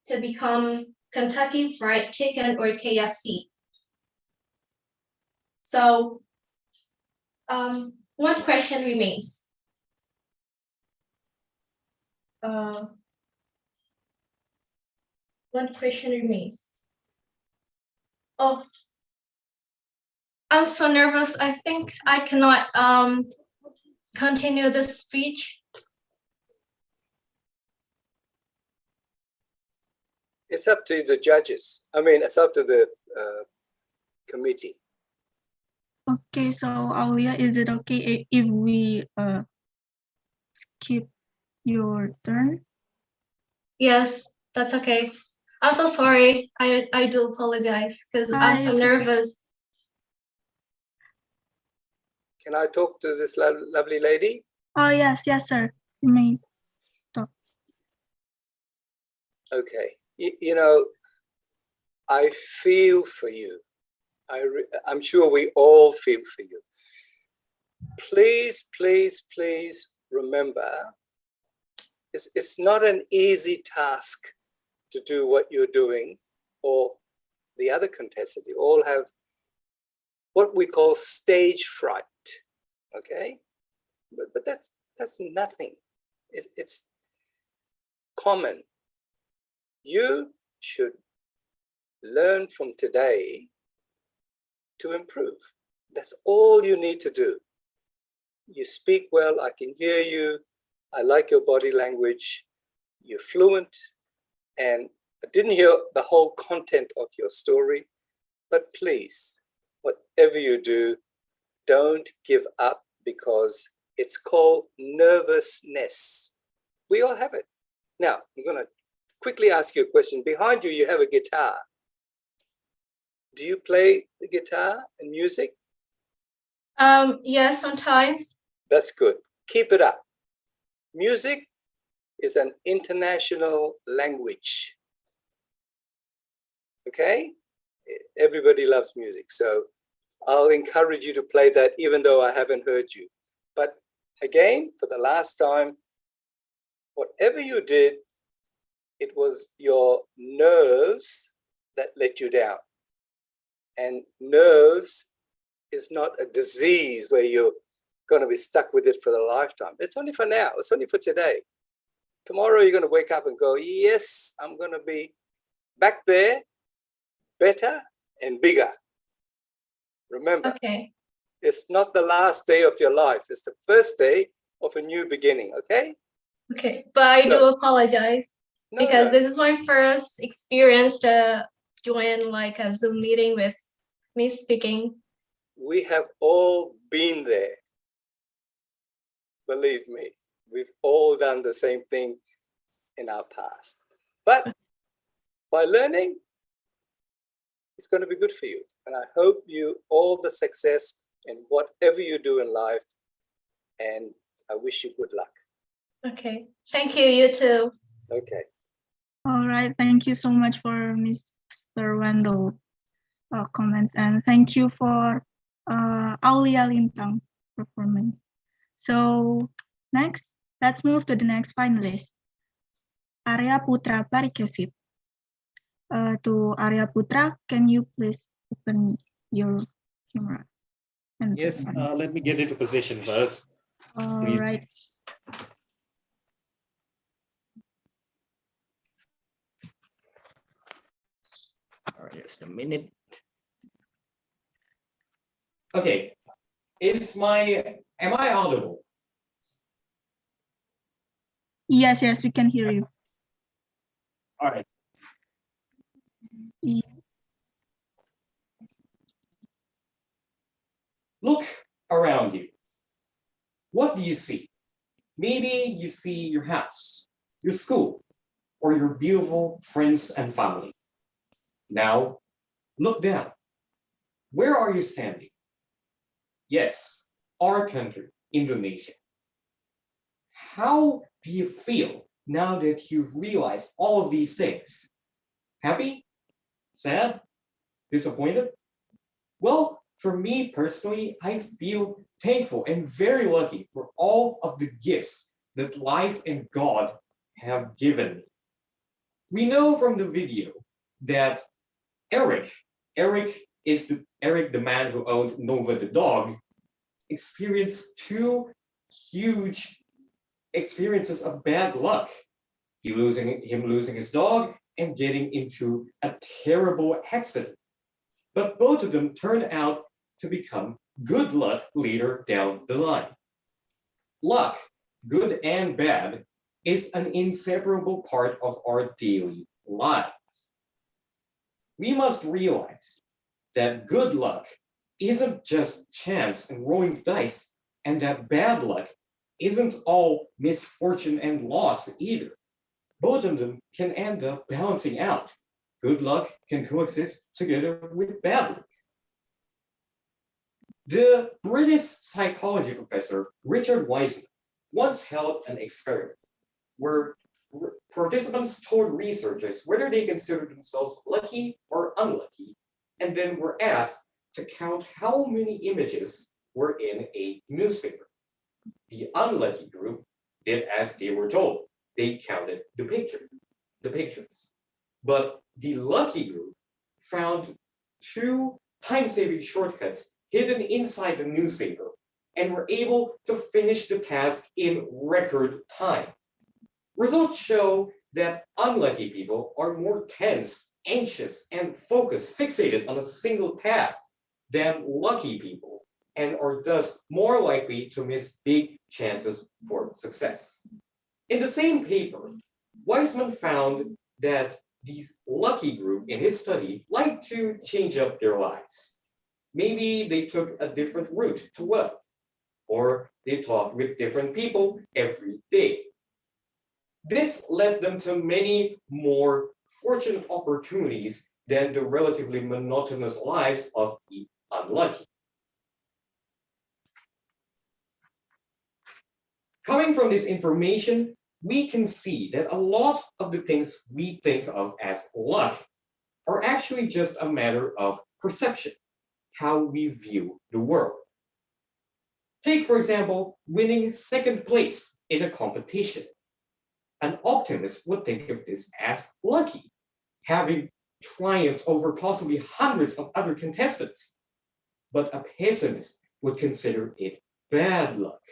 to become Kentucky Fried Chicken or KFC. So one question remains. Oh, I'm so nervous. I think I cannot continue this speech. It's up to the judges. I mean, it's up to the committee. Okay, so Aulia, is it okay if we skip your turn? Yes, that's okay. I'm so sorry. I do apologize because I'm so It's okay. nervous. Can I talk to this lovely lady? Oh, yes, sir. You may talk. Okay. You know, I feel for you. I'm sure we all feel for you. Please, please, please remember, it's not an easy task to do what you're doing, or the other contestants. They all have what we call stage fright. Okay, but that's nothing. It's common. You should learn from today to improve. That's all you need to do. You speak well, I can hear you, I like your body language, you're fluent, and I didn't hear the whole content of your story, but please, whatever you do, don't give up, because it's called nervousness. We all have it. Now, I'm going to quickly ask you a question. Behind you, you have a guitar. Do you play the guitar and music? Yes, sometimes. That's good. Keep it up. Music is an international language. Okay? Everybody loves music. So I'll encourage you to play that even though I haven't heard you. But again, for the last time, whatever you did, it was your nerves that let you down. And nerves is not a disease where you're going to be stuck with it for a lifetime. It's only for now. It's only for today. Tomorrow you're going to wake up and go, yes, I'm going to be back there, better and bigger. Remember, Okay. it's not the last day of your life. It's the first day of a new beginning, okay? Okay, but I do apologize because this is my first experience to join like a Zoom meeting with me speaking. We have all been there. Believe me, we've all done the same thing in our past. But by learning, it's going to be good for you. And I hope you all the success in whatever you do in life. And I wish you good luck. Okay, thank you, you too. Okay. All right, thank you so much for Mr. Wendell comments, and thank you for Aulia Lintang performance. So next, let's move to the next finalist, Arya Putra Parikesit. To Arya Putra, can you please open your camera? And yes, let me get into position first. All right. All right, just a minute. Okay, am I audible? Yes, we can hear you. All right. Look around you. What do you see? Maybe you see your house, your school, or your beautiful friends and family. Now, look down. Where are you standing? Yes, our country, Indonesia. How do you feel now that you've realized all of these things? Happy? Sad? Disappointed? Well, for me personally, I feel thankful and very lucky for all of the gifts that life and God have given me. We know from the video that Eric, Eric, the man who owned Nova the dog, experienced two huge experiences of bad luck. Him losing his dog and getting into a terrible accident. But both of them turned out to become good luck later down the line. Luck, good and bad, is an inseparable part of our daily lives. We must realize that good luck isn't just chance and rolling dice, and that bad luck isn't all misfortune and loss either. Both of them can end up balancing out. Good luck can coexist together with bad luck. The British psychology professor Richard Wiseman once held an experiment where participants told researchers whether they considered themselves lucky or unlucky, and then were asked to count how many images were in a newspaper. The unlucky group did as they were told. They counted the pictures. But the lucky group found two time-saving shortcuts hidden inside the newspaper and were able to finish the task in record time. Results show that unlucky people are more tense, anxious, and focused, fixated on a single task than lucky people, and are thus more likely to miss big chances for success. In the same paper, Weissman found that these lucky group in his study liked to change up their lives. Maybe they took a different route to work, or they talked with different people every day. This led them to many more fortunate opportunities than the relatively monotonous lives of the unlucky. Coming from this information, we can see that a lot of the things we think of as luck are actually just a matter of perception, how we view the world. Take, for example, winning second place in a competition. An optimist would think of this as lucky, having triumphed over possibly hundreds of other contestants. But a pessimist would consider it bad luck,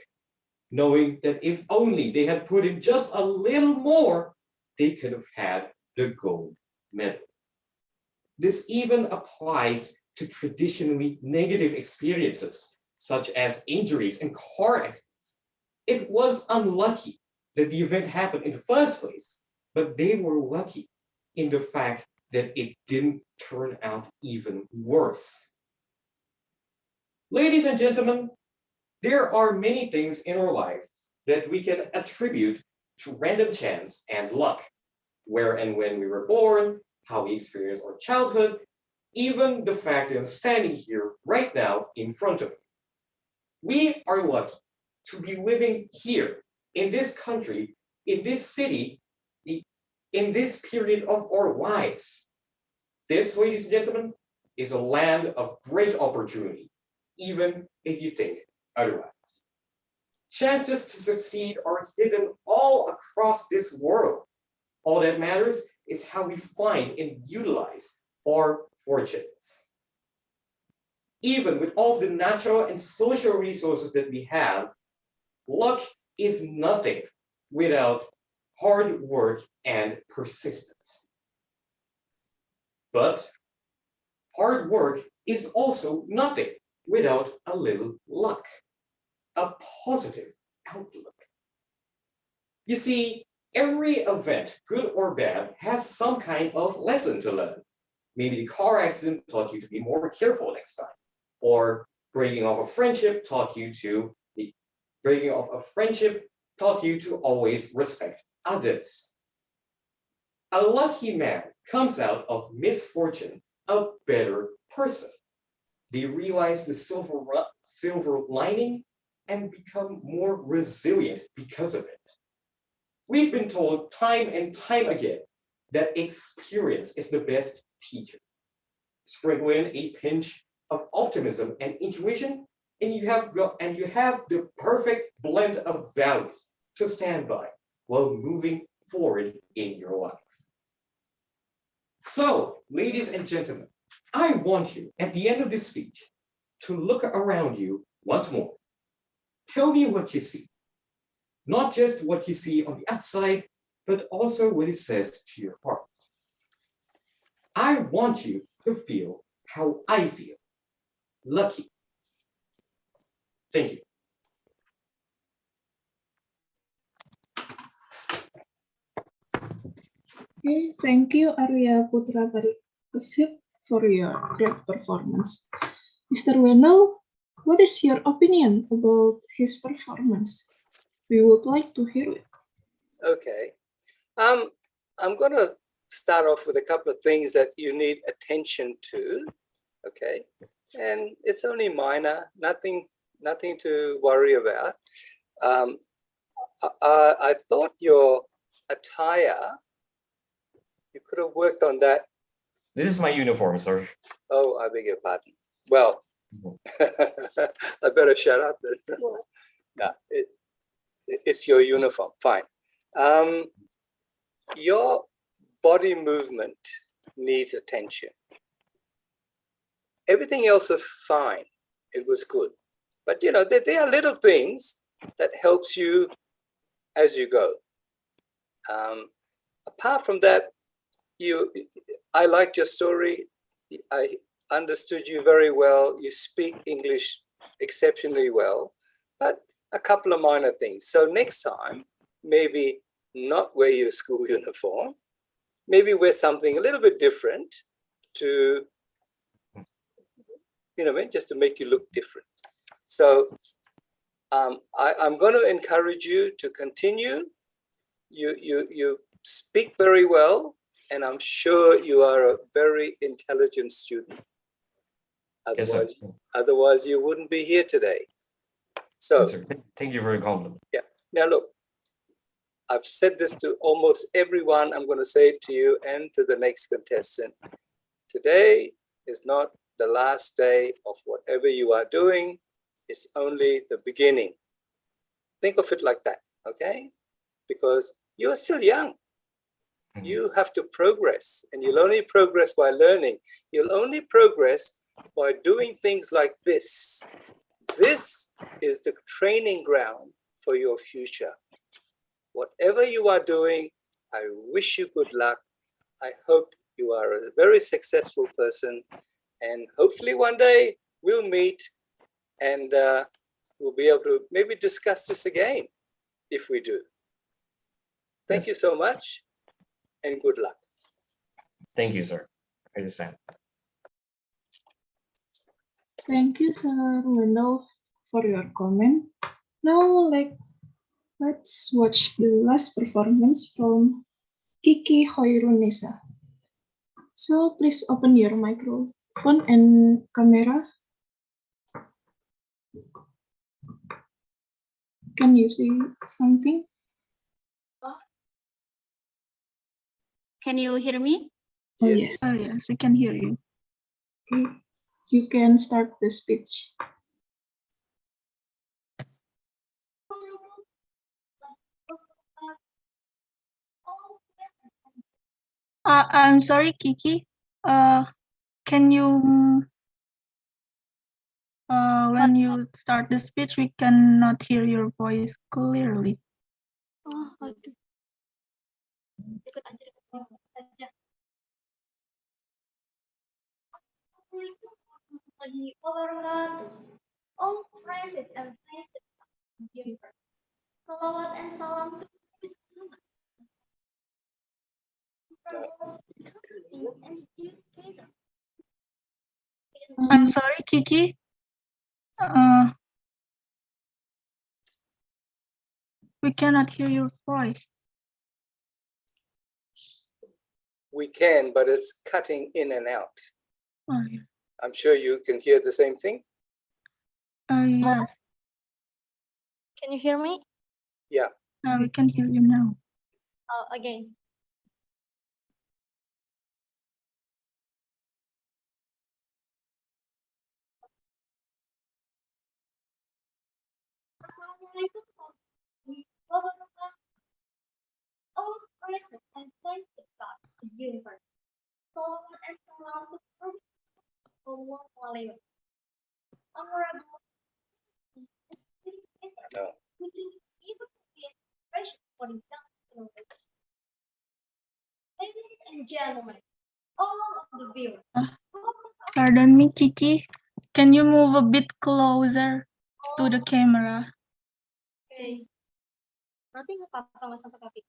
knowing that if only they had put in just a little more, they could have had the gold medal. This even applies to traditionally negative experiences, such as injuries and car accidents. It was unlucky that the event happened in the first place, but they were lucky in the fact that it didn't turn out even worse. Ladies and gentlemen, there are many things in our lives that we can attribute to random chance and luck. Where and when we were born, how we experienced our childhood, even the fact that I'm standing here right now in front of you. We are lucky to be living here in this country, in this city, in this period of our lives. This, ladies and gentlemen, is a land of great opportunity, even if you think otherwise. Chances to succeed are hidden all across this world. All that matters is how we find and utilize our fortunes. Even with all the natural and social resources that we have, luck is nothing without hard work and persistence. But hard work is also nothing without a little luck, a positive outlook. You see, every event, good or bad, has some kind of lesson to learn. Maybe the car accident taught you to be more careful next time, or breaking off a friendship taught you to always respect others. A lucky man comes out of misfortune a better person. They realize the silver lining and become more resilient because of it. We've been told time and time again that experience is the best teacher. Sprinkle in a pinch of optimism and intuition, and you have the perfect blend of values to stand by while moving forward in your life. So, ladies and gentlemen, I want you at the end of this speech to look around you once more. Tell me what you see. Not just what you see on the outside, but also what it says to your heart. I want you to feel how I feel. Lucky. Thank you. Okay, thank you, Arya Putra Parikasip, for your great performance. Mr. Wendell, what is your opinion about his performance? We would like to hear it. Okay. I'm going to start off with a couple of things that you need attention to. Okay. And it's only minor, nothing to worry about. I thought your attire, you could have worked on that. This is my uniform, sir. Oh, I beg your pardon. Well, I better shut up then. No, it's your uniform. Fine. Your body movement needs attention. Everything else was fine. It was good. But, you know, there are little things that helps you as you go. Apart from that, I liked your story. I understood you very well. You speak English exceptionally well, but a couple of minor things. So next time, maybe not wear your school uniform, maybe wear something a little bit different to, you know, just to make you look different. So I'm going to encourage you to continue. You speak very well, and I'm sure you are a very intelligent student. Otherwise, Yes, otherwise you wouldn't be here today. So, yes, sir. Thank you for your compliment. yeah. Now look, I've said this to almost everyone. I'm going to say it to you and to the next contestant. Today is not the last day of whatever you are doing. It's only the beginning. Think of it like that, okay? Because you're still young. You have to progress, and you'll only progress by learning. You'll only progress by doing things like this. This is the training ground for your future. Whatever you are doing, I wish you good luck. I hope you are a very successful person, and hopefully one day we'll meet and we'll be able to maybe discuss this again if we do. Thank you so much, and good luck. Thank you, sir. I understand. Thank you, Sir Wendell, for your comment. Now, let's watch the last performance from Kiki Hoirunisa. So please open your microphone and camera. Can you see something? Can you hear me? Oh, Yes. Oh, yes, we can hear you. Okay. You can start the speech. I'm sorry, Kiki. Can you, when you start the speech, we cannot hear your voice clearly. Oh, aduh. Ikut aja aja. Om friends and friends. Salawat and salam. I'm sorry, Kiki. We cannot hear your voice. We can, but it's cutting in and out. Oh, yeah. I'm sure you can hear the same thing. Yeah. Can you hear me? Yeah. We can hear you now. Again. Assalamualaikum warahmatullahi wabarakatuh. All praises and thanks to God, the universe. Salawat and salam to Prophet Sallallahu Alaihi Wasallam. Honorable Oh. which is even to be expression for the young generation. Ladies and gentlemen, all of the viewers. Pardon me, Kiki. Can you move a bit closer to the camera? Okay. Nanti nggak apa-apa nggak sampai kaki.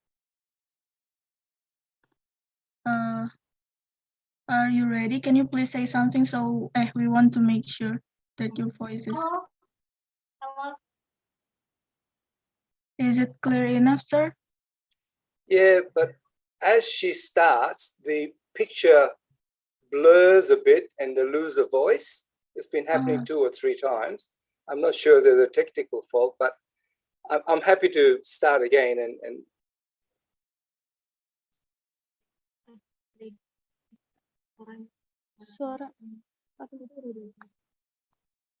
Are you ready? Can you please say something? So we want to make sure that your voice is. Hello. Hello. Is it clear enough, sir? Yeah, but as she starts, the picture blurs a bit and they lose a voice. It's been happening 2 or 3 times. I'm not sure there's a technical fault, but I'm happy to start again and Suara.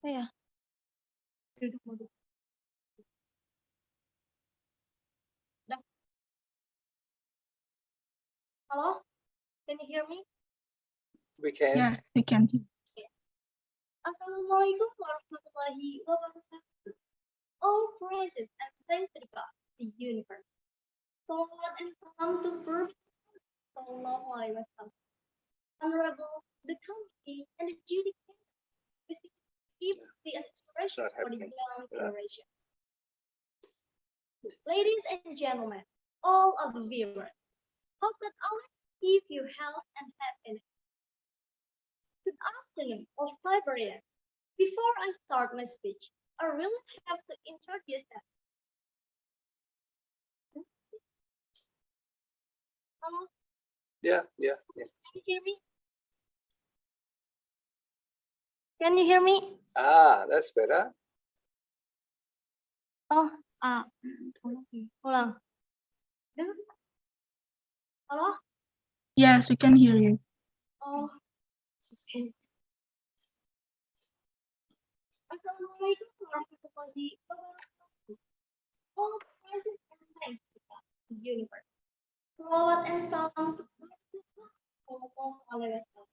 Ya. Duduk duduk. Dah. Hello? Can you hear me? we can. Yeah, we can. Assalamualaikum warahmatullahi wabarakatuh. All praises and thanks to God, the universe. Salawat and salam to Prophet Sallallahu Alaihi Wasallam. Honorable the committee and the judicature, we keep the inspiration for the young generation. Ladies and gentlemen, all of the viewers, hope that Allah give you health and happiness. Good afternoon, all librarians. Before I start my speech, I really have to introduce them. Hello, Yeah. can you hear me? Can you hear me? Ah, that's better. Oh, ulang. Halo? Yes, we can hear you. Oh, okay. Assalamualaikum warahmatullahi wabarakatuh. All praises and thanks to God, the universe. Salawat and salam to Prophet Sallallahu Alaihi Wasallam.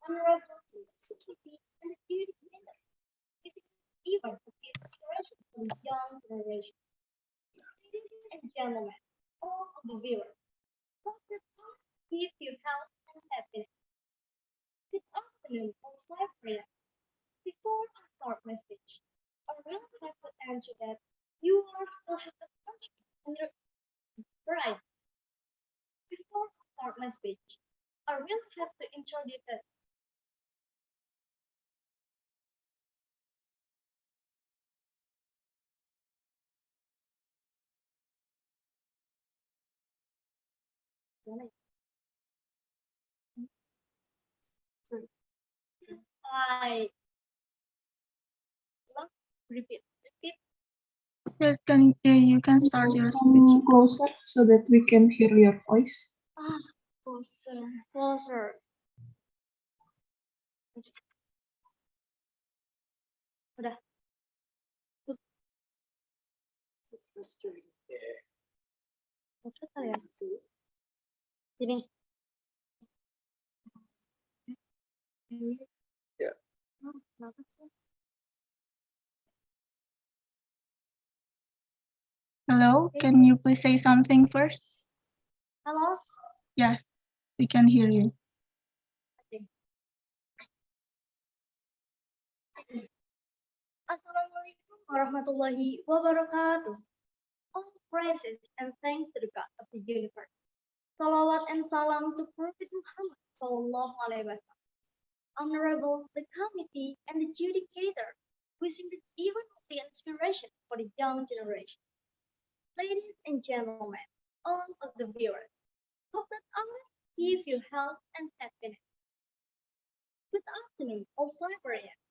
Honorable committee and the duty leader. It is even to be inspiration for the young generation. Ladies and gentlemen, all of the viewers, hope that God give you health and happiness. Good afternoon, all librarians. Before I start my speech, I really have to answer that you are still have a country and your right. Before I start my speech, I really have to introduce that. I repeat. Yes, you can start your speech. Closer so that we can hear your voice. Closer. Udah. Yeah. Maksud ya? Gini. Yeah. Kenapa sih? Hello, can you please say something first? Halo? Yes, we can hear you. Okay. Assalamualaikum warahmatullahi wabarakatuh. All praises and thanks to the God of the universe. Salawat and salam to Prophet Muhammad Sallallahu Alaihi Wasallam. Honorable the committee and the judicator, wishing that even will be inspiration for the young generation. Ladies and gentlemen, all of the viewers, hope that Allah give you health and happiness. Good afternoon, all librarians.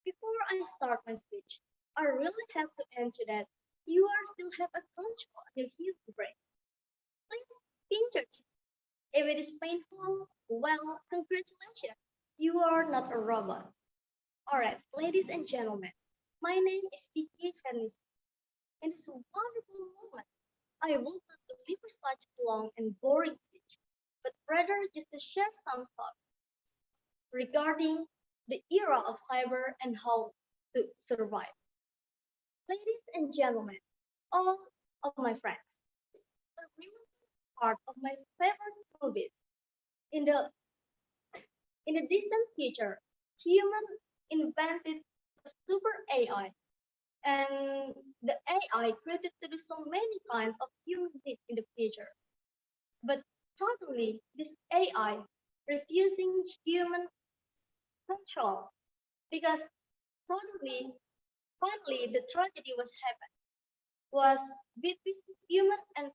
Before I start my speech, I really have to answer that you are still have a control on your human brain. Please pinch your chin. If it is painful, well, congratulations. You are not a robot. Alright, ladies and gentlemen, my name is Kiki Hennis. And it's a wonderful moment. I will not deliver such long and boring speech, but rather just to share some thoughts regarding the era of cyber and how to survive. Ladies and gentlemen, all of my friends, a real part of my favorite movies. In the in the distant future, humans invented a super AI, and the AI created to do so many kinds of human deeds in the future. But suddenly, this AI refusing human control because suddenly, finally, the tragedy was between human and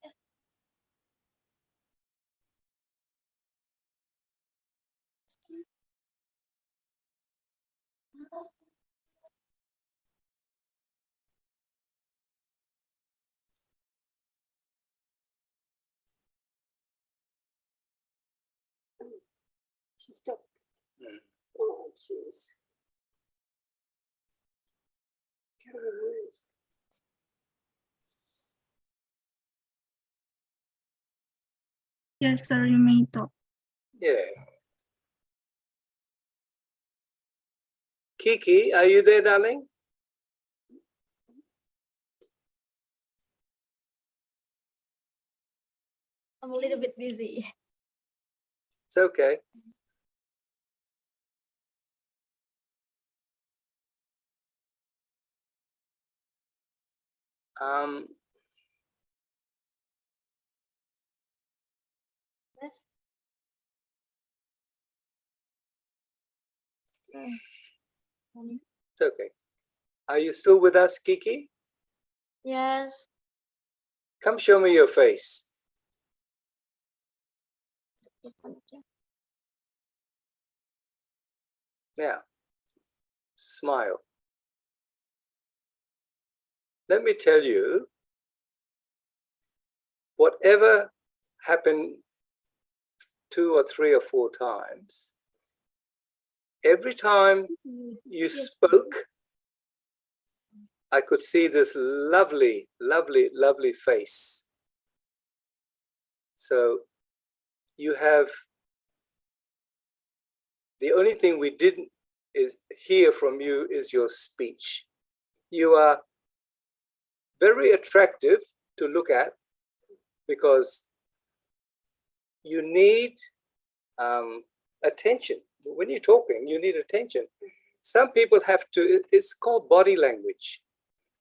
Stop. Oh, jeez. Get out of the way. Yes, sir, you may talk. Yeah. Kiki, are you there, darling? I'm a little bit busy. It's okay. Um, Yes. it's okay. Are you still with us, Kiki? Yes. Come show me your face. Now, smile. Let me tell you, whatever happened 2 or 3 or 4 times, every time you spoke, I could see this lovely, lovely, lovely face. So you have, the only thing we didn't hear from you is your speech. You are very attractive to look at because you need attention. When you're talking, you need attention. Some people have to, it's called body language.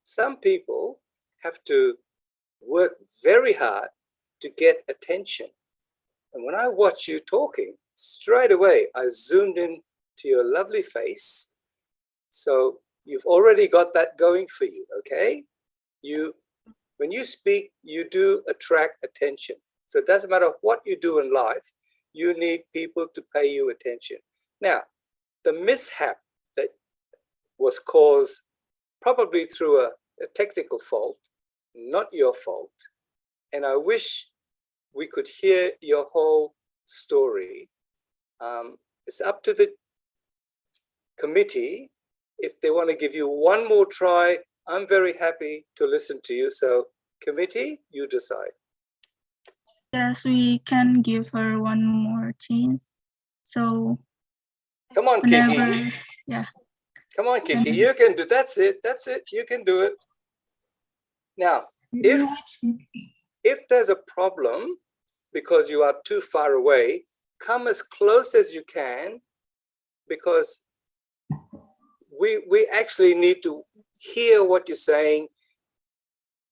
Some people have to work very hard to get attention. And when I watch you talking, straight away, I zoomed in to your lovely face. So you've already got that going for you, okay? When you speak, you do attract attention. So it doesn't matter what you do in life, you need people to pay you attention. Now, the mishap that was caused probably through a technical fault, not your fault. And I wish we could hear your whole story. It's up to the committee. If they want to give you one more try, I'm very happy to listen to you. So committee, you decide. Yes, we can give her one more chance. So come on, whenever, Kiki. Yeah. Come on, Kiki. You can do. That's it. That's it. You can do it. Now, if there's a problem because you are too far away, come as close as you can, because we actually need to hear what you're saying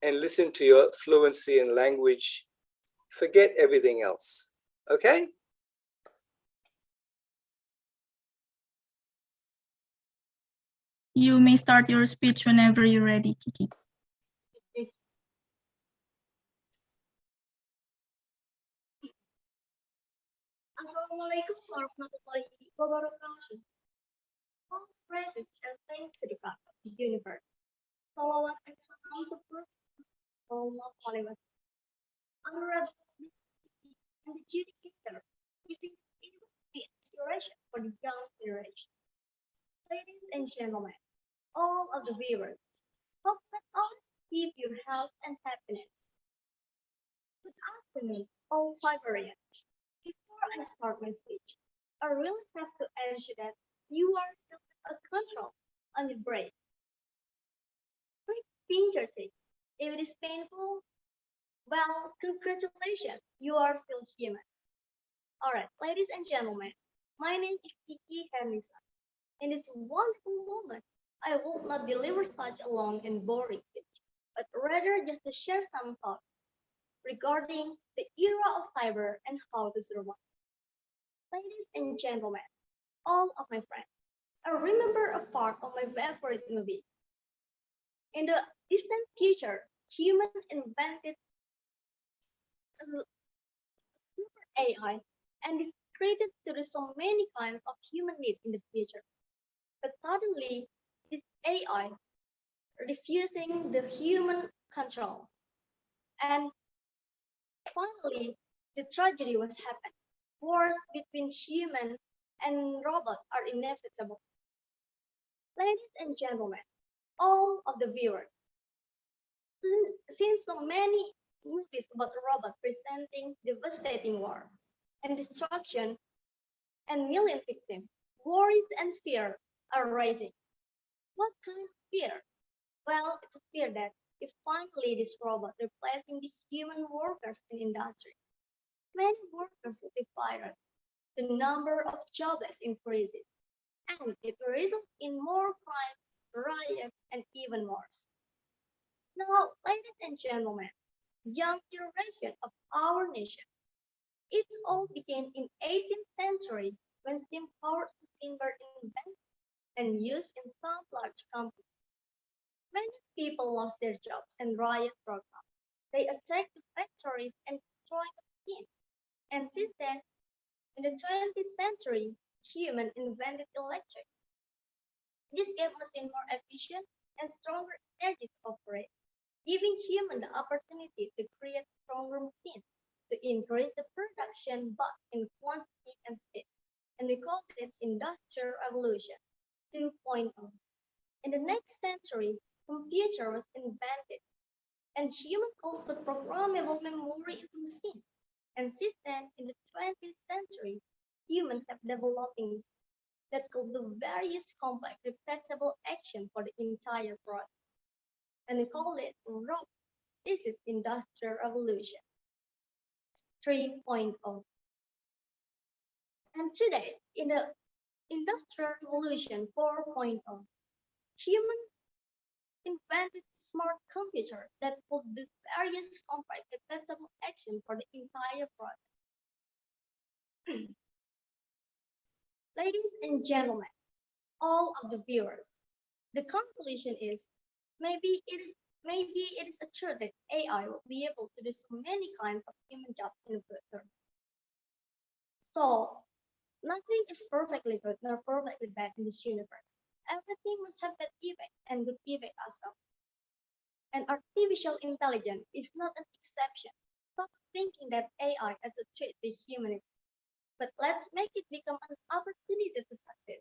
and listen to your fluency in language. Forget everything else. Okay? You may start your speech whenever you're ready, Kiki. Assalamualaikum warahmatullahi wabarakatuh. All praises and thanks to the God of the universe. Salawat and salam to Prophet Sallallahu Alaihi Wasallam. I'm ready to gentlemen, all of the viewers, hope that all keep your health and happiness. Good afternoon, all Siberians. Before I start my speech, I really have to ensure that you are still a control on your brain. Quick fingertips. If it is painful, well, congratulations, you are still human. Alright, ladies and gentlemen, my name is Kiki Henriksen. In this wonderful moment, I will not deliver such a long and boring speech, but rather just to share some thoughts regarding the era of cyber and how to survive. Ladies and gentlemen, all of my friends, I remember a part of my favorite movie. In the distant future, humans invented a super AI and it created to do so many kinds of human needs in the future. But suddenly, this AI refusing the human control. And finally, the tragedy was happened. Wars between humans and robots are inevitable. Ladies and gentlemen, all of the viewers, since so many movies about robots presenting devastating war and destruction and million victims, worries and fear are rising. What kind of fear? Well, it's a fear that if finally this robot replacing the human workers in industry, many workers will be fired. The number of jobless increases, and it will result in more crimes, riots, and even more. Now, ladies and gentlemen, young generation of our nation, it all began in 18th century when steam powered machines were invented and used in some large companies. Many people lost their jobs and riots broke out. They attacked the factories and destroyed the machines. And since then, in the 20th century, humans invented electric. This gave machines more efficient and stronger energy to operate, giving humans the opportunity to create stronger machines to increase the production both in quantity and speed. And we call it Industrial Revolution 2.0. In the next century, computer was invented, and humans could put programmable memory into machines. And since then, in the 20th century, humans have developed things that could do various complex, repeatable action for the entire project. And we call it ROB. This is Industrial Revolution 3.0. And today, in the Industrial Revolution 4.0, humans invented smart computers that could do various complex, repeatable action for the entire project. Ladies and gentlemen, all of the viewers, the conclusion is maybe it is a truth that AI will be able to do so many kinds of human jobs in the future. So nothing is perfectly good nor perfectly bad in this universe. Everything must have bad effect and good effect as well. And artificial intelligence is not an exception. Stop thinking that AI is a threat to humanity. But let's make it become an opportunity to succeed.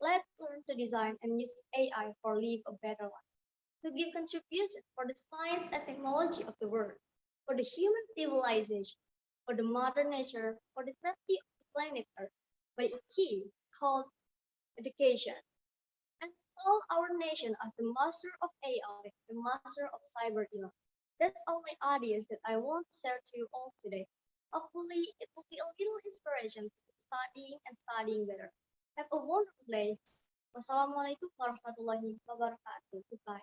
Let's learn to design and use AI for live a better life, to give contribution for the science and technology of the world, for the human civilization, for the mother nature, for the safety of the planet Earth, by a key called education. And call our nation as the master of AI, the master of cyber era. That's all my ideas that I want to share to you all today. Hopefully, it will be a little inspiration to keep studying and studying better. Have a wonderful day. Wassalamualaikum warahmatullahi wabarakatuh. Goodbye.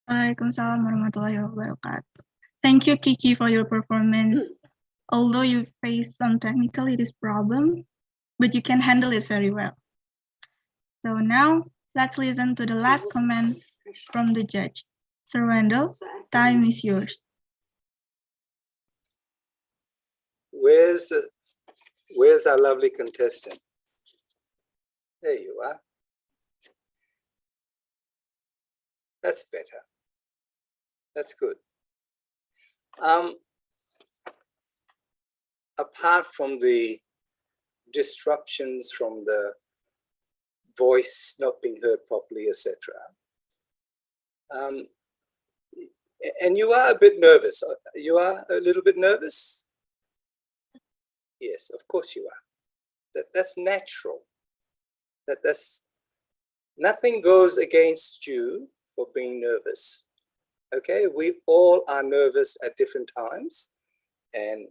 Waalaikumsalam warahmatullahi wabarakatuh. Thank you, Kiki, for your performance. Although you face some technical problem, but you can handle it very well. So now, let's listen to the last comment from the judge. Sir Wendell, time is yours. Where's our lovely contestant? There you are. That's better. That's good. Apart from the disruptions from the voice not being heard properly, etc. And you are a bit nervous. You are a little bit nervous? Yes, of course you are. That's natural. That's nothing goes against you for being nervous. Okay, we all are nervous at different times. And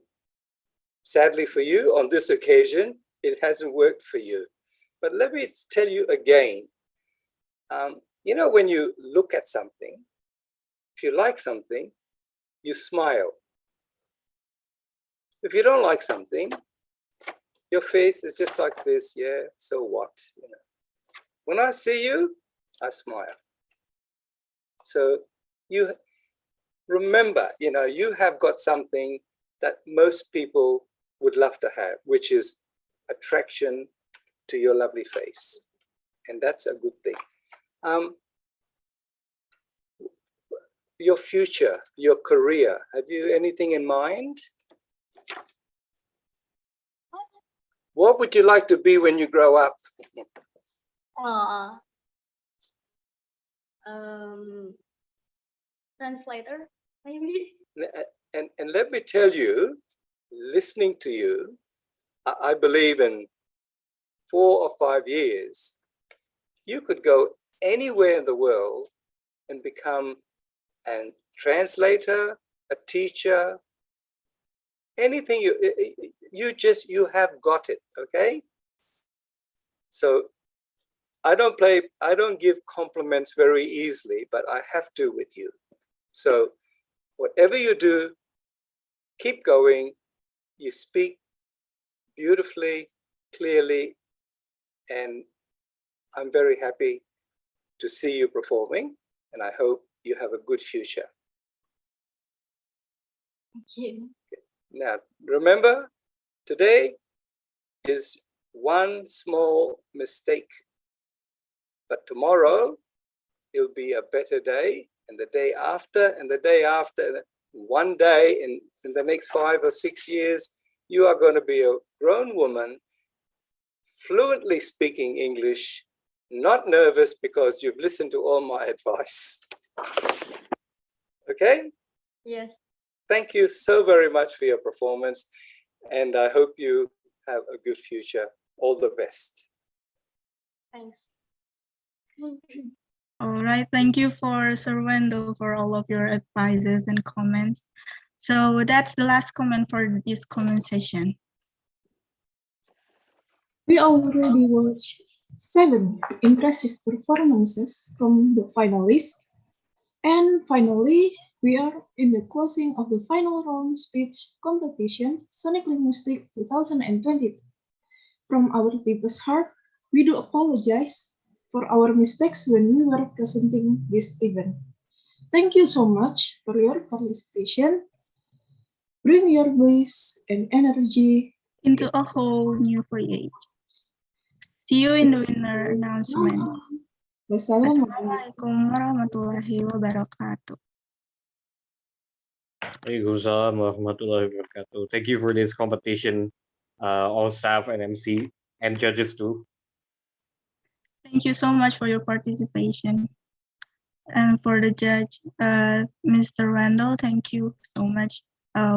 sadly for you, on this occasion, it hasn't worked for you. But let me tell you again, you know, when you look at something, if you like something, you smile. If you don't like something, your face is just like this. Yeah, so what? You know. When I see you, I smile. So you remember, you know, you have got something that most people would love to have, which is attraction to your lovely face. And that's a good thing. Your future, your career, have you anything in mind? What would you like to be when you grow up? Translator, maybe. And let me tell you, listening to you, I believe in 4 or 5 years, you could go anywhere in the world and become a translator, a teacher, anything you have got it, okay? So I don't give compliments very easily, but I have to with you. So whatever you do, keep going. You speak beautifully, clearly, and I'm very happy to see you performing, and I hope you have a good future. Thank you. Now, remember, today is one small mistake, but tomorrow it'll be a better day, and the day after, and the day after. One day in the next 5 or 6 years, you are going to be a grown woman, fluently speaking English, not nervous because you've listened to all my advice. Okay? Yes. Thank you so very much for your performance, and I hope you have a good future. All the best. Thanks. All right, thank you for Sir Wendell for all of your advices and comments. So that's the last comment for this comment session. We already watched 7 impressive performances from the finalists. And finally, we are in the closing of the final round speech competition, Sonic Linguistic 2020. From our deepest heart, we do apologize for our mistakes when we were presenting this event. Thank you so much for your participation. Bring your bliss and energy into a whole new voyage. See you in the winner announcement. Wassalamualaikum warahmatullahi wabarakatuh. Waalaikumsalam warahmatullahi wabarakatuh. Thank you for this competition, all staff and MC and judges too. Thank you so much for your participation. And for the judge, Mr. Randall, thank you so much.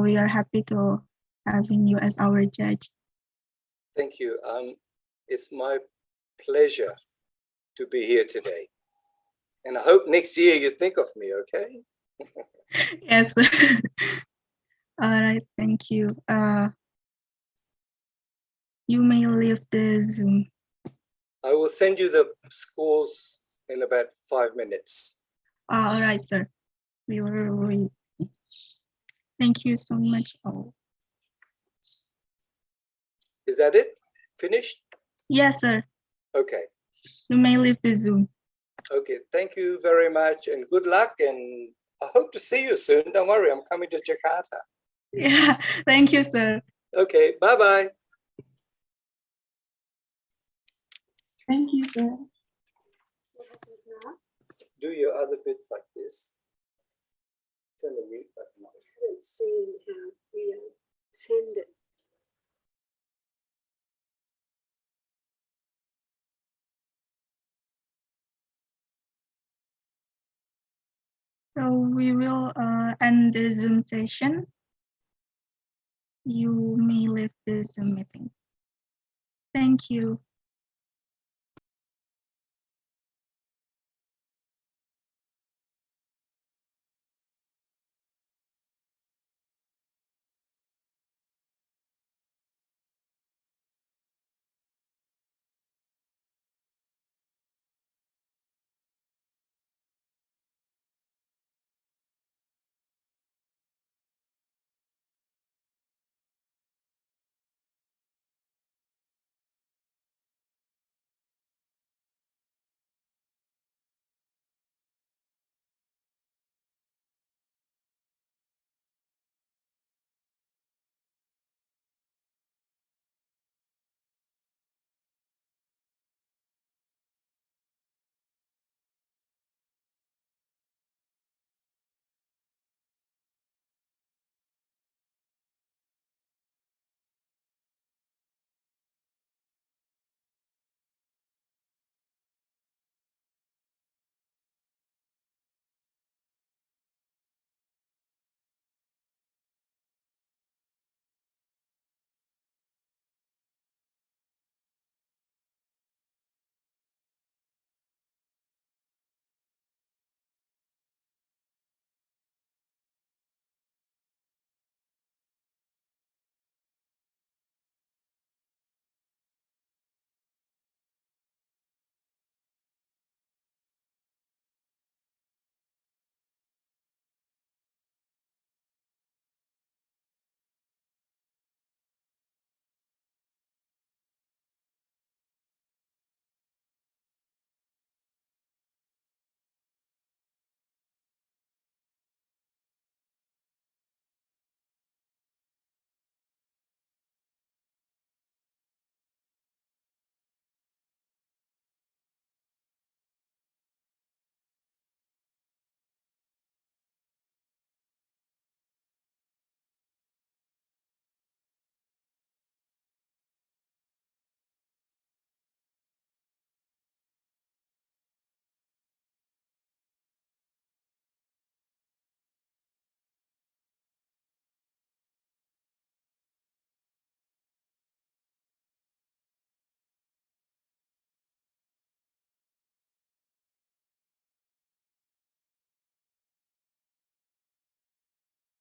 We are happy to having you as our judge. Thank you. It's my pleasure to be here today. And I hope next year you think of me, okay? Yes. All right, thank you. You may leave the Zoom. I will send you the scores in about 5 minutes. All right, sir. We will wait. Thank you so much. All. Is that it? Finished? Yes, sir. Okay. You may leave the Zoom. Okay, thank you very much and good luck, and I hope to see you soon. Don't worry, I'm coming to Jakarta. Yeah, thank you, sir. Okay, bye-bye. Thank you, sir. Do your other bit like this. Turn the mute button on. I haven't seen how we send it. So we will end the Zoom session. You may leave the Zoom meeting. Thank you.